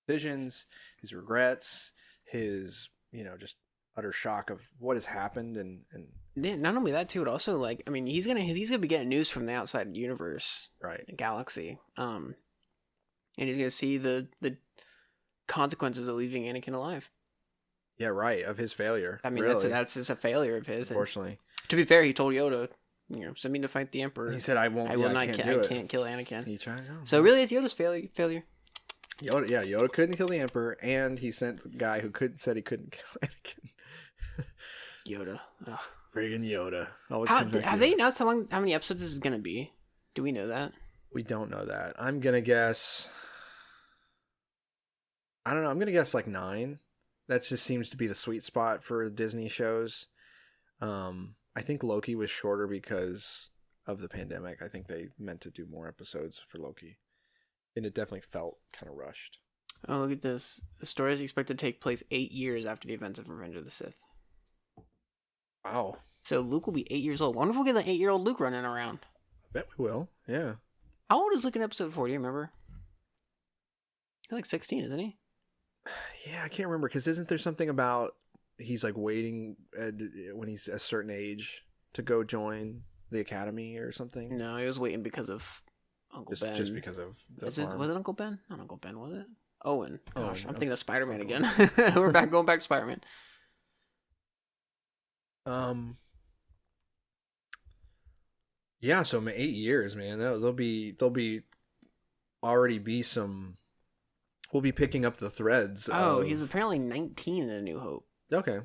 visions, his regrets, his just utter shock of what has happened, and yeah, not only that too, but also he's gonna be getting news from the outside universe, right, galaxy, and he's gonna see the consequences of leaving Anakin alive. Yeah, right. Of his failure. I mean, really. That's just a failure of his. Unfortunately. To be fair, he told Yoda, send me to fight the Emperor. He said, "I won't. I can't kill Anakin." He tried. So really, it's Yoda's failure. Yoda couldn't kill the Emperor, and he sent the guy who said he couldn't kill Anakin. Yoda. Ugh. Friggin' Yoda. Have they announced how many episodes this is gonna be? Do we know that? We don't know that. I'm gonna guess. I don't know. I'm gonna guess 9. That just seems to be the sweet spot for Disney shows. I think Loki was shorter because of the pandemic. I think they meant to do more episodes for Loki. And it definitely felt kind of rushed. Oh, look at this. The story is expected to take place 8 years after the events of Revenge of the Sith. Wow. So Luke will be 8 years old. I wonder if we'll get an 8-year-old Luke running around. I bet we will, yeah. How old is Luke in episode 4? Do you remember? He's 16, isn't he? Yeah, I can't remember, because isn't there something about he's waiting when he's a certain age to go join the academy or something? No, he was waiting because of Uncle Ben. Just because of the was it Uncle Ben? Not Uncle Ben, was it? Owen. Gosh, Owen. I'm thinking of Spider-Man again. We're going back to Spider-Man. Yeah, so 8 years, man. There'll be already be some. We'll be picking up the threads. He's apparently 19 in A New Hope. Okay.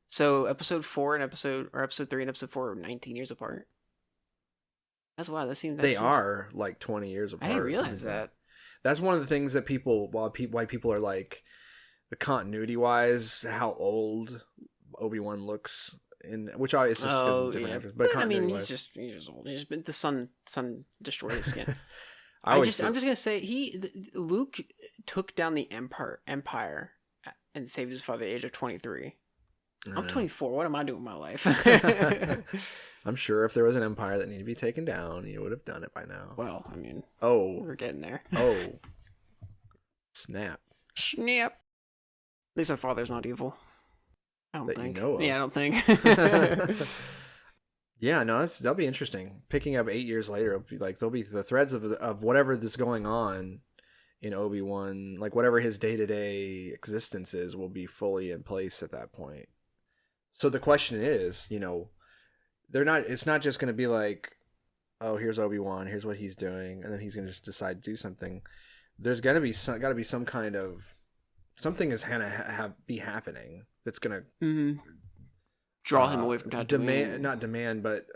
So episode 4 and episode 3 and episode 4 are 19 years apart. That's wild. They are like 20 years apart. I didn't realize that. That's one of the things that why people are like, the continuity wise, how old Obi-Wan looks, which obviously is because of different actors. But I mean, he's just old. He's been the sun destroyed his skin. I'm just gonna say Luke took down the Empire and saved his father at the age of 23. I'm 24. What am I doing with my life? I'm sure if there was an empire that needed to be taken down, he would have done it by now. Well, I mean, we're getting there. Snap. At least my father's not evil. I don't think. You know of. Yeah, I don't think. Yeah, no, that'll be interesting. Picking up 8 years later, it'll be like there'll be the threads of whatever that's going on in Obi-Wan, like whatever his day-to-day existence is, will be fully in place at that point. So the question is, it's not just going to be like, oh, here's Obi-Wan, here's what he's doing, and then he's going to just decide to do something. There's got to be some kind of something is going to be happening that's going to draw him away from Tatooine. but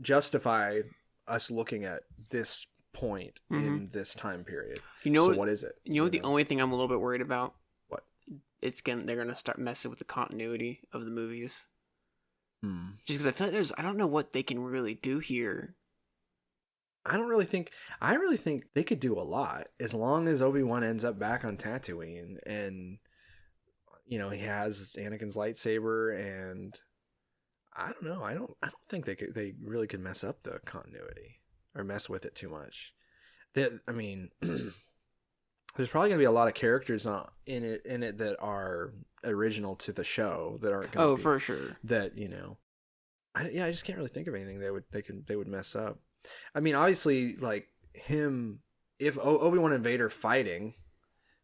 justify us looking at this point in this time period. So what is it? You know what? The only thing I'm a little bit worried about. What? They're gonna start messing with the continuity of the movies. Just because I feel like I don't know what they can really do here. I really think they could do a lot as long as Obi-Wan ends up back on Tatooine and he has Anakin's lightsaber, and I don't know. I don't think they really could mess up the continuity or mess with it too much. I mean, there's probably going to be a lot of characters in it that are original to the show that aren't going to be. For sure. That, I just can't really think of anything they would mess up. I mean, obviously, like him, if Obi-Wan and Vader fighting,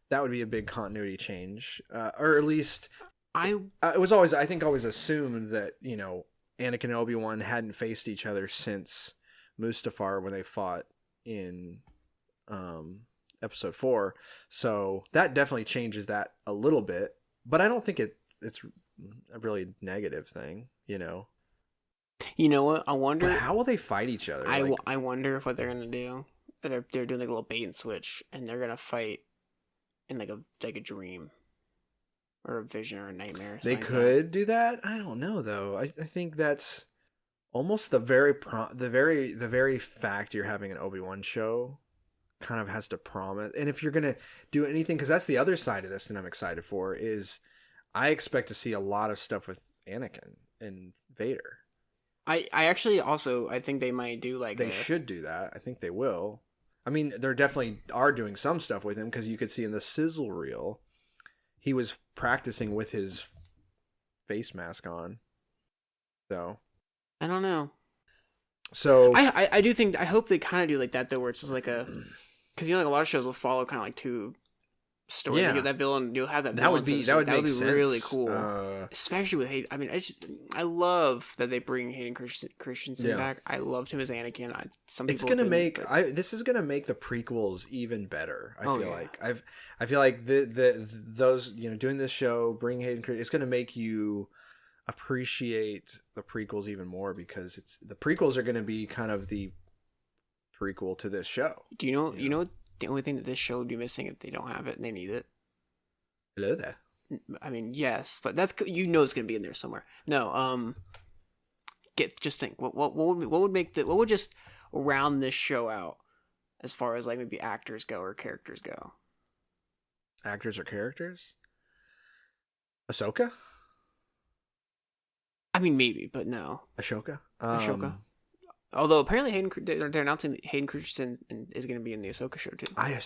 that would be a big continuity change, or at least it was always assumed that Anakin and Obi-Wan hadn't faced each other since Mustafar when they fought in episode 4, so that definitely changes that a little bit. But I don't think it's a really negative thing, You know what? I wonder how will they fight each other. I wonder what they're gonna do. They're doing like a little bait and switch, and they're gonna fight in like a dream or a vision or a nightmare. They could do that. I don't know though. I think that's almost the very fact you're having an Obi-Wan show kind of has to promise. And if you're gonna do anything, because that's the other side of this that I'm excited for, is I expect to see a lot of stuff with Anakin and Vader. I actually also I think they might do they should do that. I think they will. I mean, they're definitely are doing some stuff with him, because you could see in the sizzle reel he was practicing with his face mask on. So I don't know. So I do think, I hope they kind of do like that though, where it's just like because like a lot of shows will follow kind of like two stories. Yeah. You get that villain, you'll have that. That would be be sense. Really cool, especially with Hayden. I mean, I love that they bring Hayden Christensen back. I loved him as Anakin. This is gonna make the prequels even better. I feel like those doing this show, bring Hayden Christensen, it's gonna make you appreciate the prequels even more, because the prequels are gonna be kind of the prequel to this show. Do you know the only thing that this show would be missing if they don't have it and they need it? Hello there. I mean, yes, but that's it's going to be in there somewhere. No, just think what would just round this show out as far as like maybe actors go or characters go. Actors or characters? Ahsoka? I mean, maybe, but no. Ashoka. Although apparently they're announcing Hayden Christensen is going to be in the Ahsoka show too. I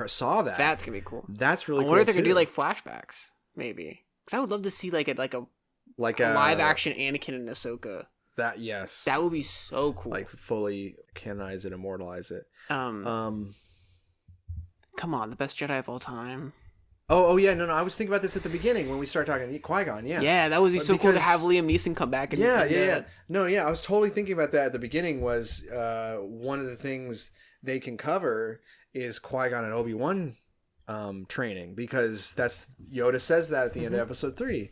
saw that. That's going to be cool. That's really cool. I wonder if they're going to do like flashbacks, maybe. Because I would love to see like a live action Anakin and Ahsoka. That would be so cool. Like fully canonize it, immortalize it. Come on, the best Jedi of all time. Oh yeah, no. I was thinking about this at the beginning when we started talking Qui-Gon. Yeah, that would be so cool to have Liam Neeson come back. Yeah. No, yeah, I was totally thinking about that at the beginning. Was one of the things they can cover is Qui-Gon and Obi-Wan training, because that's Yoda says that at the end of episode 3.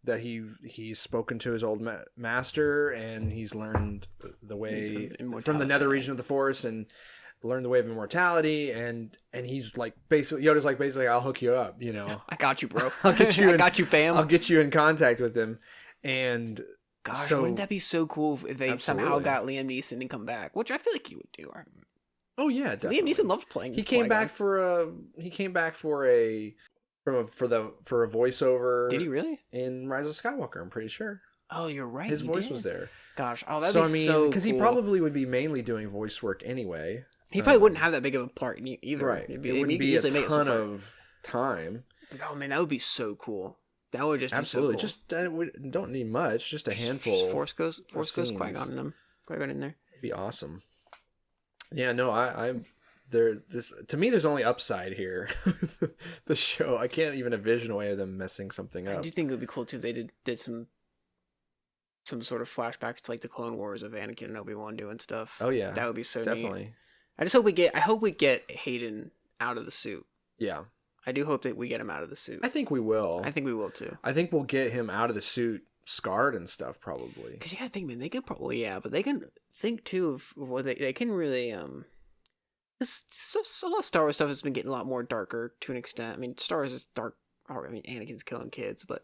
that he's spoken to his old master, and he's learned the way from the nether region of the Force, and learned the way of immortality, and he's like basically Yoda's like basically I'll hook you up, you know. I got you, bro. I'll get you. I got you, fam. I'll get you in contact with him, and gosh, wouldn't that be so cool if they somehow got Liam Neeson to come back? Which I feel like he would do. Oh yeah, definitely. Liam Neeson loves playing. He came back for a voiceover. Did he really? In Rise of Skywalker, I'm pretty sure. Oh, you're right. His voice was there. Gosh, that'd be so cool. Because he probably would be mainly doing voice work anyway. He probably wouldn't have that big of a part either. Right. It wouldn't be a ton of time. Oh man, that would be so cool. That would just be absolutely so cool. Just we don't need much. Just a handful. Force Ghost Qui-Gon in them. Qui-Gon in there. It'd be awesome. Yeah, no, I'm there's to me there's only upside here. The show, I can't even envision a way of them messing something up. I do think it would be cool too if they did some sort of flashbacks to like the Clone Wars of Anakin and Obi-Wan doing stuff. Oh yeah, that would be so definitely. Neat. I hope we get Hayden out of the suit. Yeah, I do hope that we get him out of the suit. I think we will. I think we will too. I think we'll get him out of the suit, scarred and stuff, probably. Because you gotta think, man, they could probably but they can think too of what they can really a lot of Star Wars stuff has been getting a lot more darker to an extent. I mean, Star Wars is dark. I mean, Anakin's killing kids, but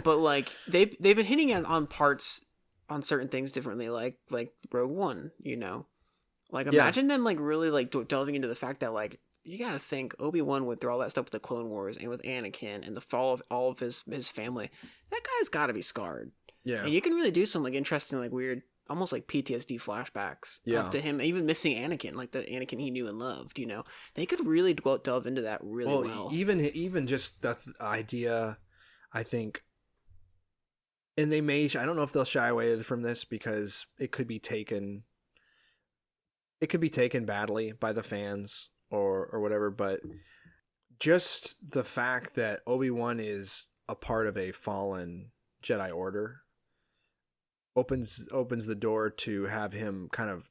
like they've been hitting on parts on certain things differently, like Rogue One, you know. Like imagine them like really like delving into the fact that like you gotta think Obi-Wan went through all that stuff with the Clone Wars and with Anakin and the fall of all of his family. That guy's gotta be scarred. Yeah. And you can really do some like interesting, like weird, almost like PTSD flashbacks up to him, even missing Anakin, like the Anakin he knew and loved, you know. They could really delve into that really well. Even just the idea, I think, and they may, I don't know if they'll shy away from this because it could be taken badly by the fans or whatever, but just the fact that Obi-Wan is a part of a fallen Jedi Order opens the door to have him kind of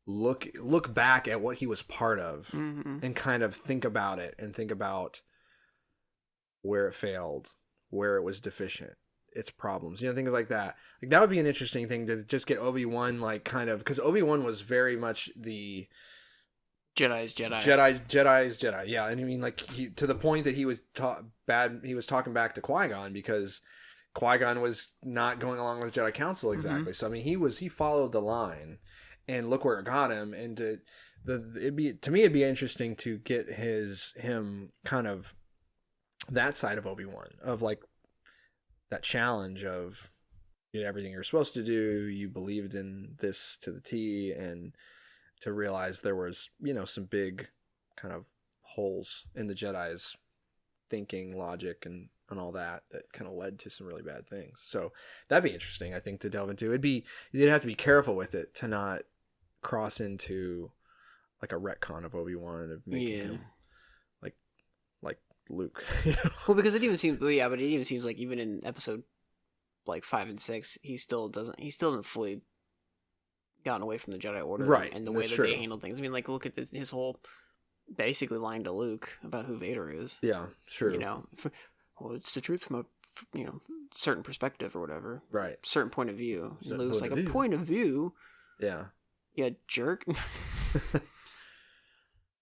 look back at what he was part of, and kind of think about it and think about where it failed, where it was deficient, its problems, you know, things like that. Like that would be an interesting thing to just get Obi-Wan like kind of, because Obi-Wan was very much the Jedi's Jedi. Yeah, and I mean like he, to the point that he was he was talking back to Qui-Gon because Qui-Gon was not going along with the Jedi Council exactly. So I mean he followed the line, and look where it got him. And it'd be interesting to get him kind of that side of Obi-Wan, of like that challenge of you did everything you're supposed to do, you believed in this to the T, and to realize there was, you know, some big kind of holes in the Jedi's thinking, logic, and all that kind of led to some really bad things. So that'd be interesting, I think, to delve into. You'd have to be careful with it to not cross into like a retcon of Obi-Wan, of making him like Luke. You know? Well, because it even seems like even in episode like 5 and 6, he still doesn't fully gotten away from the Jedi Order, right? And the way that they handle things. I mean, like look at his whole basically lying to Luke about who Vader is. Yeah, sure. You know, well, it's the truth from a certain perspective or whatever, right? Certain point of view. And Luke's like, a point of view. Yeah. Yeah, jerk.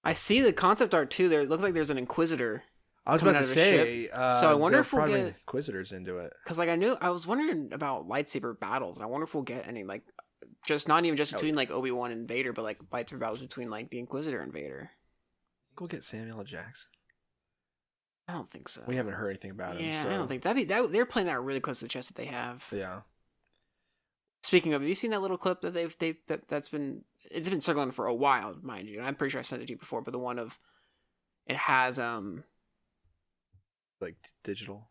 I see the concept art too. There, it looks like there's an Inquisitor. I was about to say, so I wonder if we'll get Inquisitors into it. Because like I was wondering about lightsaber battles. I wonder if we'll get any like just not even just between like Obi-Wan and Vader, but like lightsaber battles between like the Inquisitor and Vader. I think we'll get Samuel L. Jackson. I don't think so. We haven't heard anything about him. Yeah, so. I don't think they're playing that really close to the chest that they have. Yeah. Speaking of, have you seen that little clip that that's been circling for a while, mind you? And I'm pretty sure I sent it to you before, but the one of it has like digital.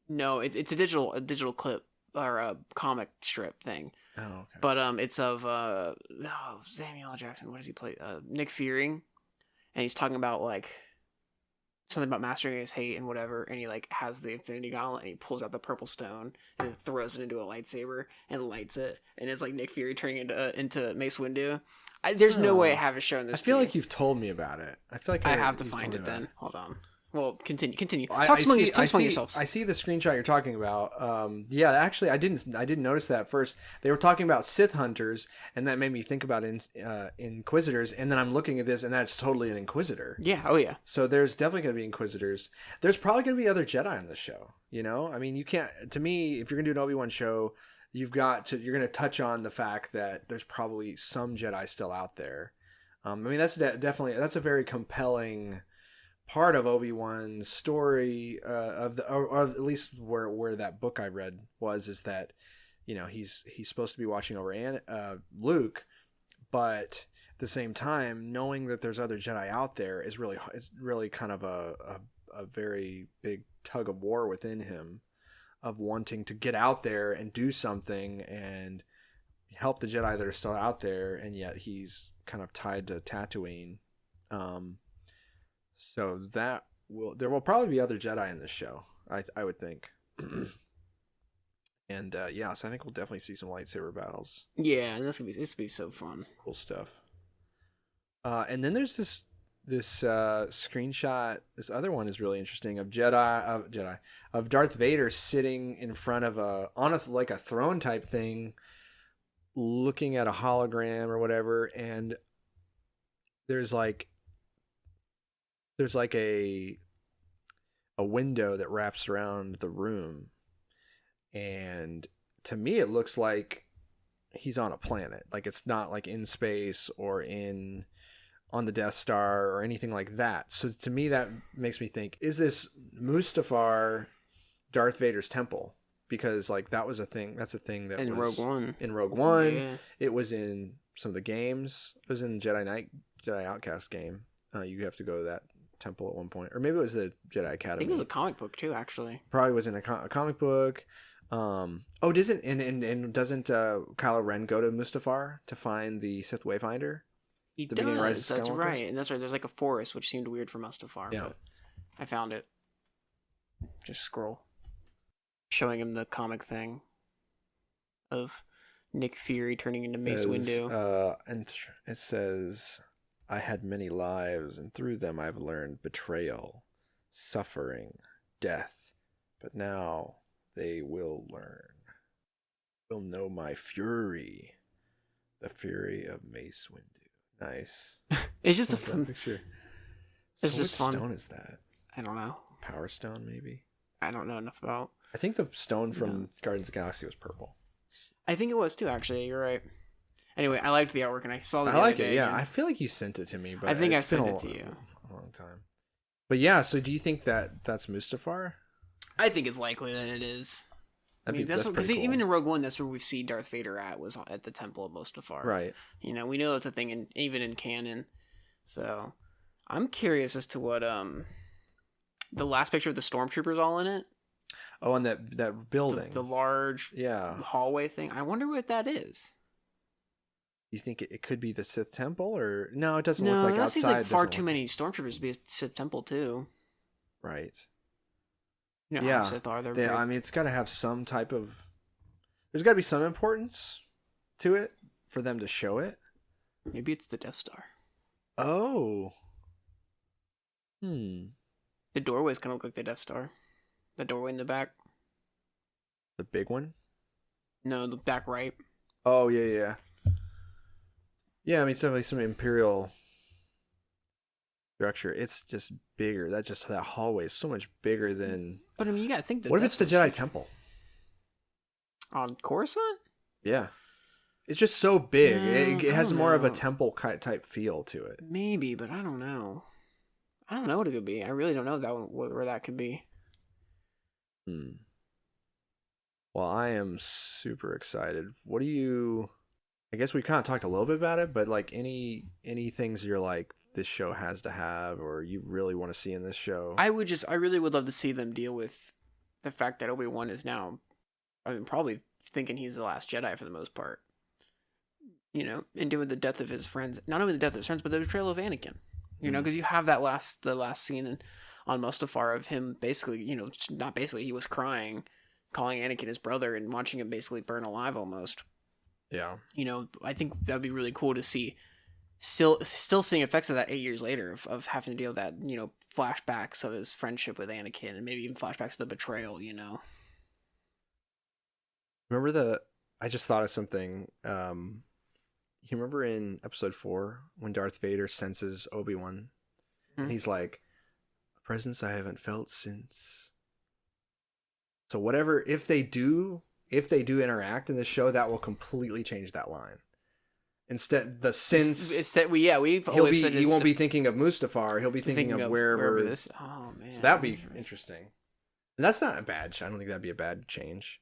No, it's a digital clip or a comic strip thing. Oh, okay. But it's of Samuel L. Jackson. What does he play? Nick Fury, and he's talking about like something about mastering his hate and whatever, and he like has the Infinity Gauntlet and he pulls out the purple stone and throws it into a lightsaber and lights it, and it's like Nick Fury turning into Mace Windu. There's no way I haven't shown this. I feel like you've told me about it. I feel like I have to find it then. Hold on. Well, continue. I Talk among see, yourselves. I see the screenshot you're talking about. Yeah, actually, I didn't notice that at first. They were talking about Sith hunters, and that made me think about Inquisitors. And then I'm looking at this, and that's totally an Inquisitor. Yeah. Oh yeah. So there's definitely going to be Inquisitors. There's probably going to be other Jedi on this show. You know, I mean, you can't. To me, if you're going to do an Obi-Wan show, you're going to touch on the fact that there's probably some Jedi still out there. I mean, that's definitely a very compelling part of Obi-Wan's story, or at least where that book I read is that, you know, he's supposed to be watching over Luke, but at the same time, knowing that there's other Jedi out there it's really kind of a very big tug of war within him, of wanting to get out there and do something and help the Jedi that are still out there, and yet he's kind of tied to Tatooine. So there will probably be other Jedi in this show, I would think. And yeah, so I think we'll definitely see some lightsaber battles. Yeah, and it's gonna be so fun. Cool stuff. And then there's this screenshot. This other one is really interesting of Darth Vader sitting in front of like a throne type thing, looking at a hologram or whatever, and there's like a window that wraps around the room, and to me it looks like he's on a planet. Like, it's not like in space or on the Death Star or anything like that. So to me that makes me think, is this Mustafar Darth Vader's temple? Because like that's a thing that in was Rogue One. Yeah. It was in some of the games. It was in Jedi Outcast game. You have to go to that temple at one point, or maybe it was the Jedi Academy. I think it was a comic book too, actually. Probably was in a comic book. Doesn't Kylo Ren go to Mustafar to find the Sith Wayfinder? He does. That's right, and that's right. There's like a forest, which seemed weird for Mustafar. Yeah, but I found it. Just scroll, showing him the comic thing of Nick Fury turning into Mace Windu. And it says, I had many lives, and through them I've learned betrayal, suffering, death. But now they will know my fury, the fury of Mace Windu. Nice. It's just a fun picture. It's just fun. What stone is that? I don't know. Power Stone, maybe? I don't know enough about. I think the stone from Guardians of the Galaxy was purple. I think it was too, actually. You're right. Anyway, I liked the artwork, and I saw the I like it, yeah. I feel like you sent it to me, but I think I've sent it to you. A long time. But yeah, so do you think that's Mustafar? I think it's likely that it is. That's because cool. Even in Rogue One, that's where we see Darth Vader was at the Temple of Mustafar. Right. You know, we know it's a thing, even in canon. So, I'm curious as to what the last picture of the stormtroopers all in it. Oh, and that building, the large hallway thing. I wonder what that is. You think it could be the Sith Temple, or no? It doesn't look like outside. That seems like far too many stormtroopers to be a Sith Temple too. Right. You know how Sith are. I mean, it's got to have some type of. There's got to be some importance to it for them to show it. Maybe it's the Death Star. Oh. The doorways kind of look like the Death Star. The doorway in the back. The big one? No, the back right. Oh, yeah. Yeah, I mean, some Imperial structure. It's just bigger. That hallway is so much bigger than. But I mean, you gotta think that. What if it's the Jedi Temple on Coruscant? Yeah, it's just so big. It has more of a temple type feel to it. Maybe, but I don't know. I don't know what it could be. I really don't know where that could be. Well, I am super excited. What do you? I guess we kind of talked a little bit about it, but like any things you're like, this show has to have, or you really want to see in this show? I really would love to see them deal with the fact that Obi-Wan is now, probably thinking he's the last Jedi for the most part. You know, and doing the death of his friends. Not only the death of his friends, but the betrayal of Anakin. You know, because you have the last scene on Mustafar of him basically, you know, not basically, he was crying, calling Anakin his brother, and watching him basically burn alive almost. Yeah. You know, I think that'd be really cool to see still seeing effects of that 8 years later of having to deal with that, flashbacks of his friendship with Anakin and maybe even flashbacks of the betrayal. Remember I just thought of something. You remember in episode 4 when Darth Vader senses Obi-Wan, and he's like, "A presence I haven't felt since." So whatever, if they do interact in this show, that will completely change that line. Instead, the since we've always said he won't be thinking of Mustafar. He'll be thinking of wherever this. Oh man, so that'd be interesting. And that's not a bad. I don't think that'd be a bad change.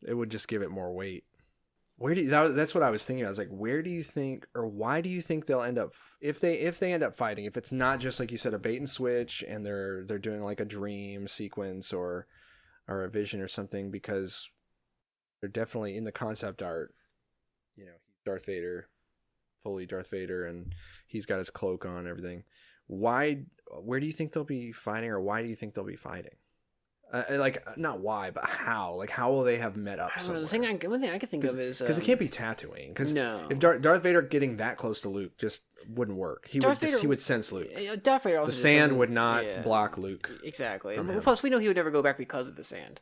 It would just give it more weight. That's what I was thinking. I was like, where do you think, or why do you think they'll end up if they end up fighting? If it's not just like you said, a bait and switch, and they're doing like a dream sequence or a vision or something, because they're definitely in the concept art. He's Darth Vader, fully Darth Vader, and he's got his cloak on and everything. Where do you think they'll be fighting, or why do you think they'll be fighting? Not why, but how? Like, how will they have met up somewhere? One thing I can think of is... Because it can't be Tatooine. Because no. if Darth Vader getting that close to Luke just wouldn't work. He would sense Luke. Darth Vader also the sand would not block Luke. Exactly. Plus, we know he would never go back because of the sand.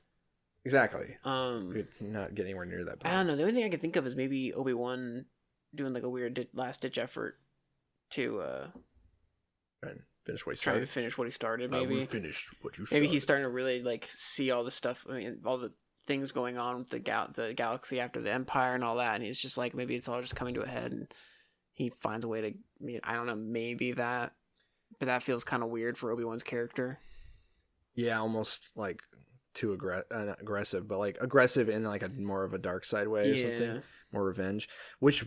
Exactly. He would not get anywhere near that point. I don't know. The only thing I can think of is maybe Obi-Wan doing like a weird last-ditch effort to... Finish what he started. Trying to finish what he started, maybe. We finished what you started. Maybe he's starting to really like see all the stuff. I mean, all the things going on with the galaxy after the Empire and all that, and he's just like, maybe it's all just coming to a head, and he finds a way to. I mean, I don't know, maybe that, but that feels kind of weird for Obi-Wan's character. Yeah, almost like too aggressive, but like aggressive in like a more of a dark side way or something, more revenge, which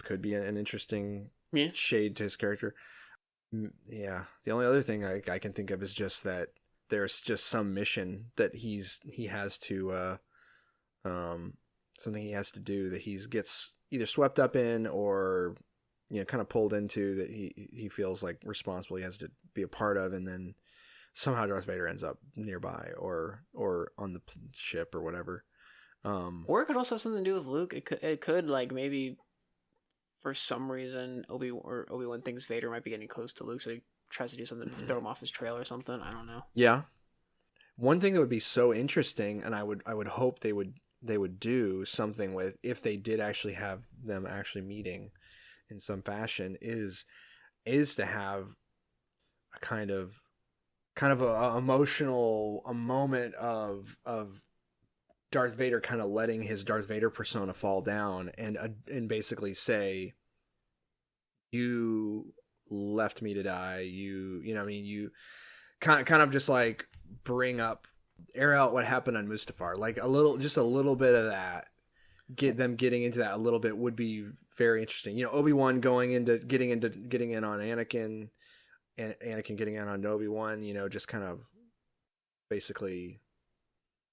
could be an interesting shade to his character. Yeah, the only other thing I can think of is just that there's just some mission that he has to something he has to do that he gets either swept up in or kind of pulled into, that he feels like responsible, he has to be a part of, and then somehow Darth Vader ends up nearby or on the ship or whatever. Or it could also have something to do with Luke. It could like maybe. For some reason, Obi-Wan thinks Vader might be getting close to Luke, so he tries to do something to throw him off his trail or something. I don't know. Yeah, one thing that would be so interesting, and I would hope they would do something with, if they did actually have them actually meeting in some fashion, is to have a kind of a emotional moment of Darth Vader kind of letting his Darth Vader persona fall down and basically say, "You left me to die. You you kind of just like air out what happened on Mustafar, like a little bit of that. Getting into that a little bit would be very interesting. Obi-Wan getting in on Anakin, and Anakin getting in on Obi-Wan. Just kind of basically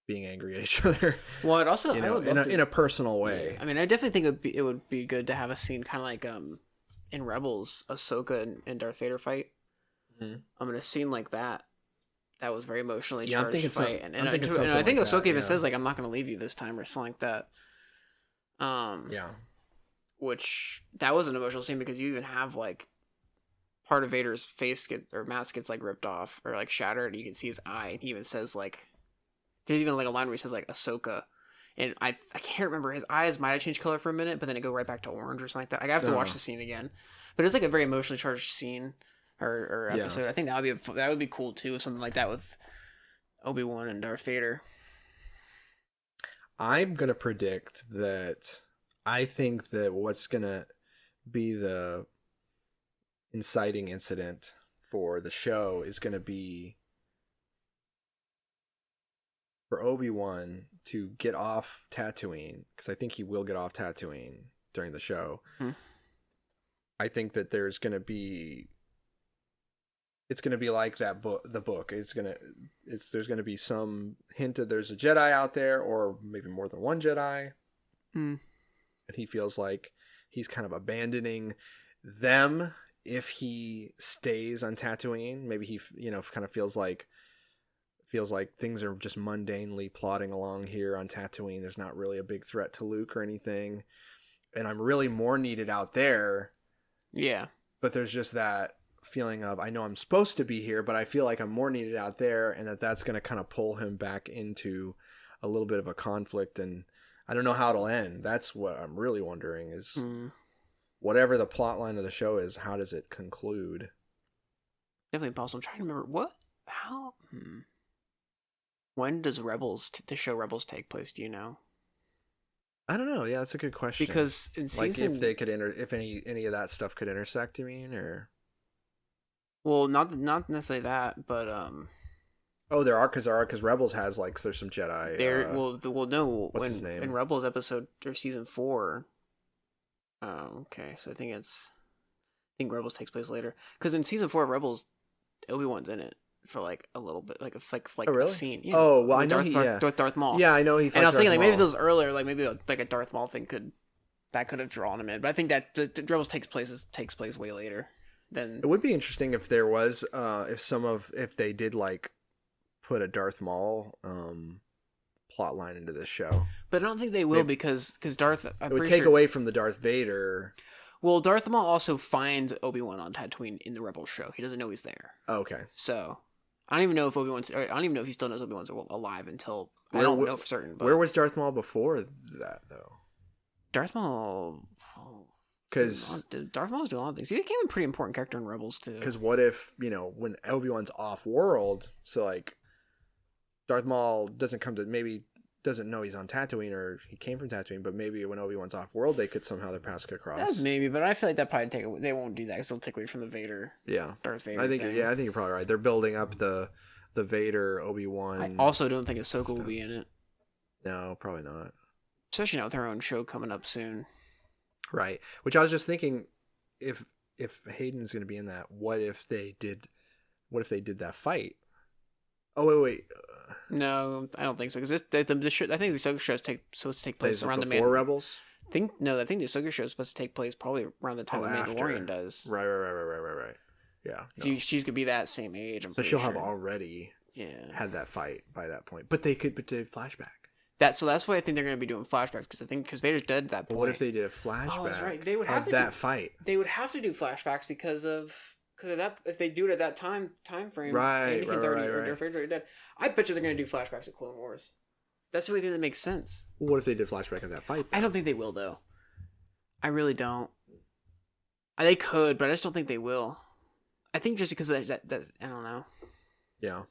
being angry at each other. Well, it also in a personal way. Yeah. I mean, I definitely think it would be good to have a scene kind of like in Rebels, Ahsoka and Darth Vader fight. Mm-hmm. I'm in a scene like that. That was very emotionally charged fight, and I think Ahsoka even says like, "I'm not going to leave you this time" or something like that. Yeah. Which that was an emotional scene because you even have like part of Vader's face mask gets like ripped off or like shattered. You can see his eye. And he even says like. There's even like a line where he says like Ahsoka, and I can't remember, his eyes might have changed color for a minute, but then it go right back to orange or something like that. I have to watch the scene again, but it's like a very emotionally charged scene or episode. I think that would be cool too, something like that with Obi-Wan and Darth Vader. I'm gonna predict that I think that what's gonna be the inciting incident for the show is gonna be for Obi-Wan to get off Tatooine, because I think he will get off Tatooine during the show. I think that it's going to be like that book. The book. There's going to be some hint that there's a Jedi out there, or maybe more than one Jedi. And he feels like he's kind of abandoning them if he stays on Tatooine. Maybe he, kind of feels like things are just mundanely plodding along here on Tatooine. There's not really a big threat to Luke or anything, and I'm really more needed out there Yeah. But there's just that feeling of, I know I'm supposed to be here, but I feel like I'm more needed out there, and that's going to kind of pull him back into a little bit of a conflict, and I don't know how it'll end. That's what I'm really wondering is whatever the plot line of the show is, how does it conclude? Definitely possible. I'm trying to remember when does the show Rebels take place? Do you know? I don't know. Yeah, that's a good question. Because in season, if they could if any of that stuff could intersect, you mean, or well, not necessarily that, but oh, there are because Rebels has like there's some Jedi. No. What's his name? In Rebels episode or season 4. Oh, okay. So I think Rebels takes place later. Because in season 4 of Rebels, Obi-Wan's in it for like a little bit, like oh, really? a scene. Yeah. Oh, well, I know Darth Maul. Yeah, I know he. And I was thinking like maybe those earlier, like maybe like a Darth Maul thing could have drawn him in. But I think that the Rebels takes place way later. Then it would be interesting if there was if they did like put a Darth Maul plot line into this show. But I don't think they will because Darth. It would take away from the Darth Vader. Well, Darth Maul also finds Obi-Wan on Tatooine in the Rebels show. He doesn't know he's there. Oh, okay. So I don't even know if he still knows Obi-Wan's alive until I don't know for certain. But where was Darth Maul before that though? Darth Maul. Because Darth Maul's doing a lot of things. He became a pretty important character in Rebels too. Because what if when Obi-Wan's off world, so like Darth Maul doesn't know he's on Tatooine or he came from Tatooine, but maybe when Obi-Wan's off world, they could somehow their paths could cross. That's maybe, but I feel like that probably they won't do that because they'll take away from the Vader. Yeah, Darth Vader. I think you're probably right. They're building up the Vader Obi-Wan. I also don't think Ahsoka will be in it. No, probably not. Especially now with her own show coming up soon. Right. Which I was just thinking, if Hayden's going to be in that, what if they did that fight? Oh wait. No, I don't think so. Because I think the Ahsoka show is supposed to take place around the Rebels. I think the Ahsoka show is supposed to take place probably around the time the Mandalorian does. Right. Yeah. No. She's gonna be that same age. So she'll have already had that fight by that point. But they did flashback. So that's why I think they're gonna be doing flashbacks because Vader's dead at that point. But what if they did a flashback? Oh, that's right. They would have to that fight. They would have to do flashbacks because of that. If they do it at that time frame, right. Darth Vader's already dead. I bet you they're gonna do flashbacks of Clone Wars. That's the only thing that makes sense. Well, what if they did flashback of that fight? I don't think they will though. I really don't. They could, but I just don't think they will. I think just because that I don't know. Yeah.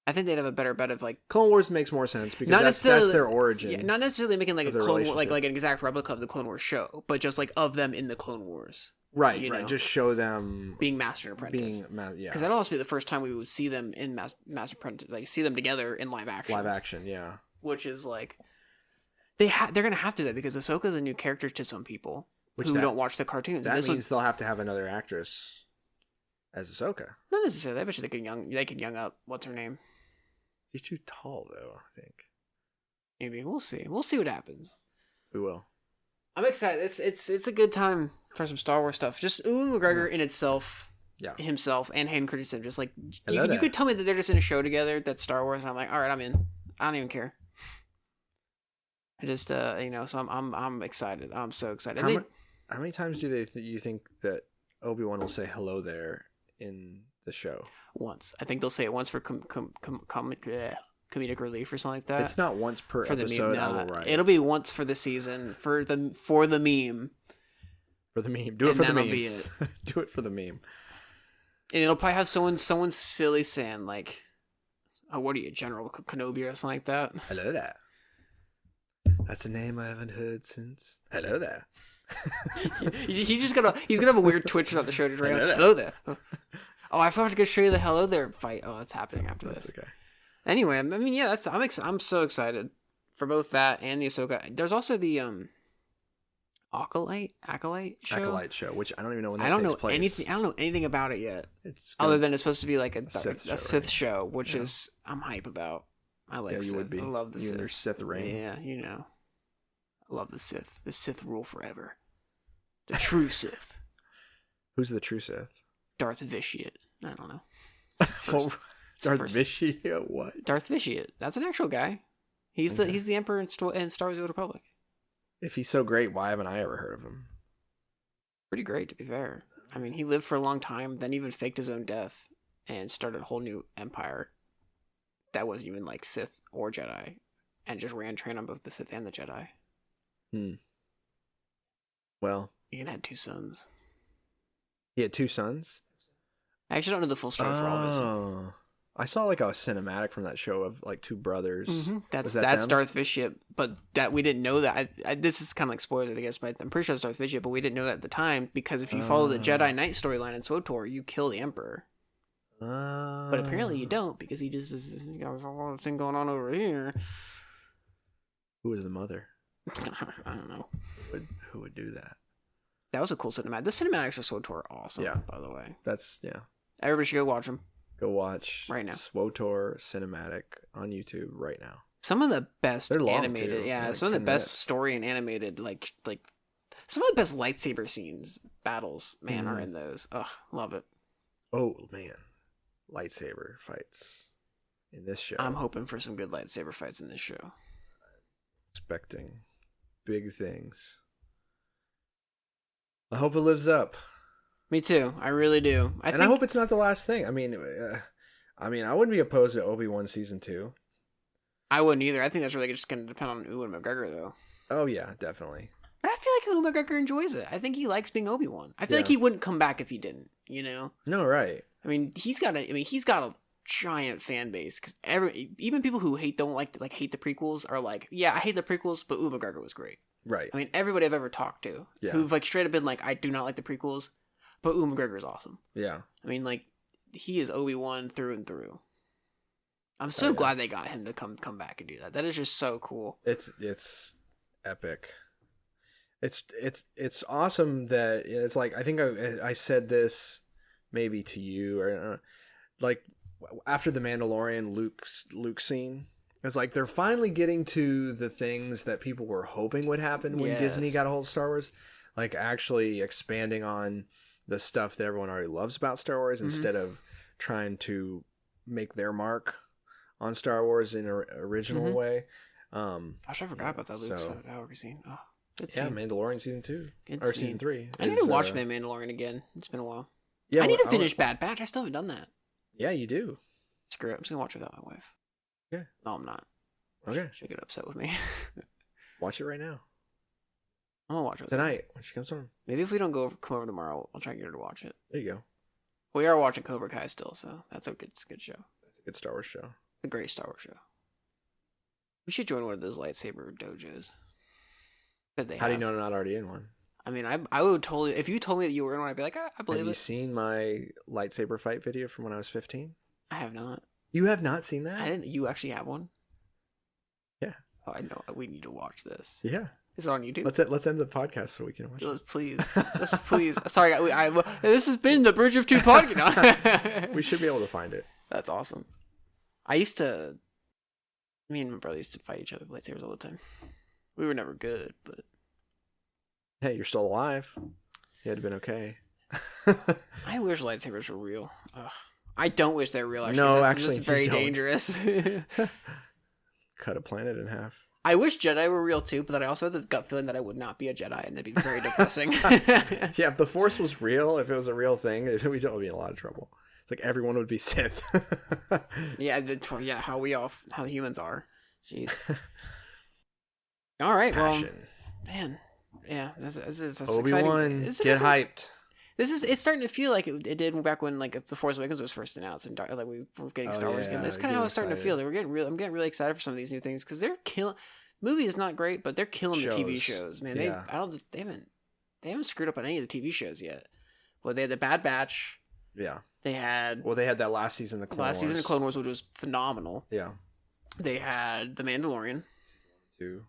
I think they'd have a better bet of like Clone Wars makes more sense because that's their origin. Yeah, not necessarily making like a Clone War, like an exact replica of the Clone Wars show, but just like of them in the Clone Wars. Right, right. Just show them being Master and Apprentice. Because that'll also be the first time we would see them in Master Apprentice, like see them together in live action. Live action, yeah. Which is like they're gonna have to do that because Ahsoka's a new character to some people who don't watch the cartoons. That means they'll have to have another actress as Ahsoka. Not necessarily. I bet you they could young up. What's her name? She's too tall, though, I think. Maybe. We'll see. We'll see what happens. We will. I'm excited. It's a good time for some Star Wars stuff. Just Ewan McGregor in itself, himself, and Hayden Christensen. Just like you could tell me that they're just in a show together that's Star Wars, and I'm like, all right, I'm in. I don't even care. I just so I'm excited. I'm so excited. How many times do you think that Obi-Wan will say hello there in the show? Once. I think they'll say it once for comedic relief or something like that. It's not once per episode. It'll be once for the season for the meme. For the meme. Do it for the meme. Be it. Do it for the meme. And it'll probably have someone silly saying like, "Oh, what are you, General Kenobi or something like that?" Hello there. That's a name I haven't heard since. Hello there. He's gonna have a weird twitch throughout the show. Just hello there. Oh, I forgot to go show you the hello there fight. Oh, it's happening after this. Okay. Anyway, I mean, yeah, I'm so excited for both that and the Ahsoka. There's also the Acolyte show, which I don't even know when that takes place. I don't know anything about it yet. Other than it's supposed to be like a Sith show, which is I'm hype about. I like Sith. You would be. I love the Sith. Your Sith reign. Yeah, I love the Sith. The Sith rule forever. The true Sith. Who's the true Sith? Darth Vitiate. I don't know. Darth Vitiate? What? Darth Vitiate. That's an actual guy. He's the Emperor in Star Wars: The Old Republic. If he's so great, why haven't I ever heard of him? Pretty great, to be fair. I mean, he lived for a long time, then even faked his own death and started a whole new empire that wasn't even like Sith or Jedi, and just ran train on both the Sith and the Jedi. Well, He had 2 sons. he had 2 sons? I actually don't know the full story for all of this. I saw like a cinematic from that show of like 2 brothers. Mm-hmm. That's them? Darth Bishop, but that we didn't know that. This is kind of like spoilers, I guess, but I'm pretty sure it's Darth Bishop, but we didn't know that at the time because if you follow the Jedi Knight storyline in SWTOR, you kill the Emperor. But apparently you don't because he just is. You got a lot of thing going on over here. Who is the mother? I don't know. Who would do that? That was a cool cinematic. The cinematics of SWTOR are awesome. Yeah. By the way, that's yeah. Everybody should go watch them. Go watch right now. SWTOR cinematic on YouTube right now. Some of the best They're long animated, too. yeah. Like some of the best minutes. Story and animated, like some of the best lightsaber scenes, battles, man, are in those. Ugh, love it. Oh man, lightsaber fights in this show. I'm hoping for some good lightsaber fights in this show. Expecting big things. I hope it lives up. Me too. I really do. I hope it's not the last thing. I mean, I wouldn't be opposed to Obi-Wan season 2. I wouldn't either. I think that's really just going to depend on Ewan McGregor, though. Oh yeah, definitely. But I feel like Ewan McGregor enjoys it. I think he likes being Obi-Wan. I feel like he wouldn't come back if he didn't. You know? No, right. I mean, he's got a giant fan base because even people who don't hate the prequels are like, yeah, I hate the prequels, but Ewan McGregor was great. Right. I mean, everybody I've ever talked to who've like straight up been like, I do not like the prequels, but Ewan McGregor is awesome. Yeah. I mean, like, he is Obi-Wan through and through. I'm so glad they got him to come back and do that. That is just so cool. It's epic. It's awesome that it's like I think I said this maybe to you or like after the Mandalorian Luke scene. It's like they're finally getting to the things that people were hoping would happen when Disney got a hold of Star Wars, like actually expanding on the stuff that everyone already loves about Star Wars instead of trying to make their mark on Star Wars in an original way. Gosh, I forgot about that Luke Skywalker scene. Oh, scene. Mandalorian season 2 or season 3. I need to watch Mandalorian again. It's been a while. Yeah, I need to finish Bad Batch. I still haven't done that. Yeah, you do. Screw it. I'm just gonna watch it without my wife. Okay. No, I'm not. Okay. She'll get upset with me. Watch it right now. I'm gonna watch it tonight when she comes home. Maybe if we don't come over tomorrow, I'll try and get her to watch it. There you go. We are watching Cobra Kai still, so that's a good show. That's a good Star Wars show. A great Star Wars show. We should join one of those lightsaber dojos. That they How do you know I'm not already in one? I mean, I would totally. If you told me that you were in one, I'd be like, I believe it. Have you seen my lightsaber fight video from when I was 15? I have not. You have not seen that? I didn't. You actually have one? Yeah. Oh, I know. We need to watch this. Yeah. Is it on YouTube? Let's end the podcast so we can watch it. Please. Please. Sorry, this has been the Bridge of Two podcast. We should be able to find it. That's awesome. Me and my brother used to fight each other with lightsabers all the time. We were never good, but... Hey, you're still alive. You had to been okay. I wish lightsabers were real. Ugh. I don't wish they were real, actually. No, That's actually, just very dangerous. Cut a planet in half. I wish Jedi were real too, but then I also had the gut feeling that I would not be a Jedi, and that'd be very depressing. Yeah, if the Force was real, if it was a real thing, we'd be in a lot of trouble. It's like everyone would be Sith. Yeah, how the humans are. Jeez. All right, Passion. well, man, yeah, this Obi-Wan, get hyped. It's starting to feel like it did back when like The Force Awakens was first announced and like we were getting Star Wars again. That's kind of how it's starting to feel. I'm getting really excited for some of these new things because they're killing. Movie is not great, but they're killing the TV shows. Man, they haven't screwed up on any of the TV shows yet. Well, they had the Bad Batch. Yeah. They had that last season of Clone Wars. Season of Clone Wars, which was phenomenal. Yeah. They had The Mandalorian. 2.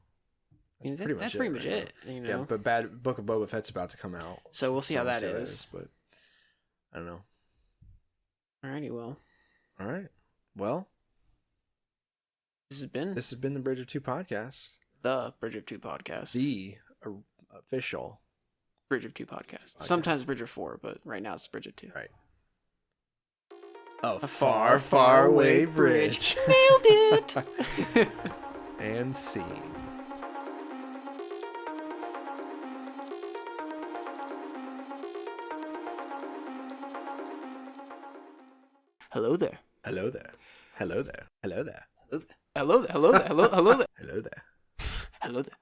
That's pretty much it. You know? Yeah, but Book of Boba Fett's about to come out. So we'll see how that is. But I don't know. Alrighty, well. All right. Well, this has been the Bridge of Two podcast. The Bridge of Two podcast. The official Bridge of Two podcast. Sometimes Bridge of Four, but right now it's Bridge of Two. Right. A far, far away bridge. Nailed it. And scene. Hello there. Hello there. Hello there. Hello there. Hello there. Hello there. Hello there. Hello there. Hello there.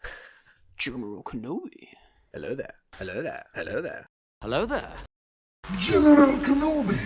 General Kenobi. Hello there. Hello there. Hello there. Hello there. General Kenobi.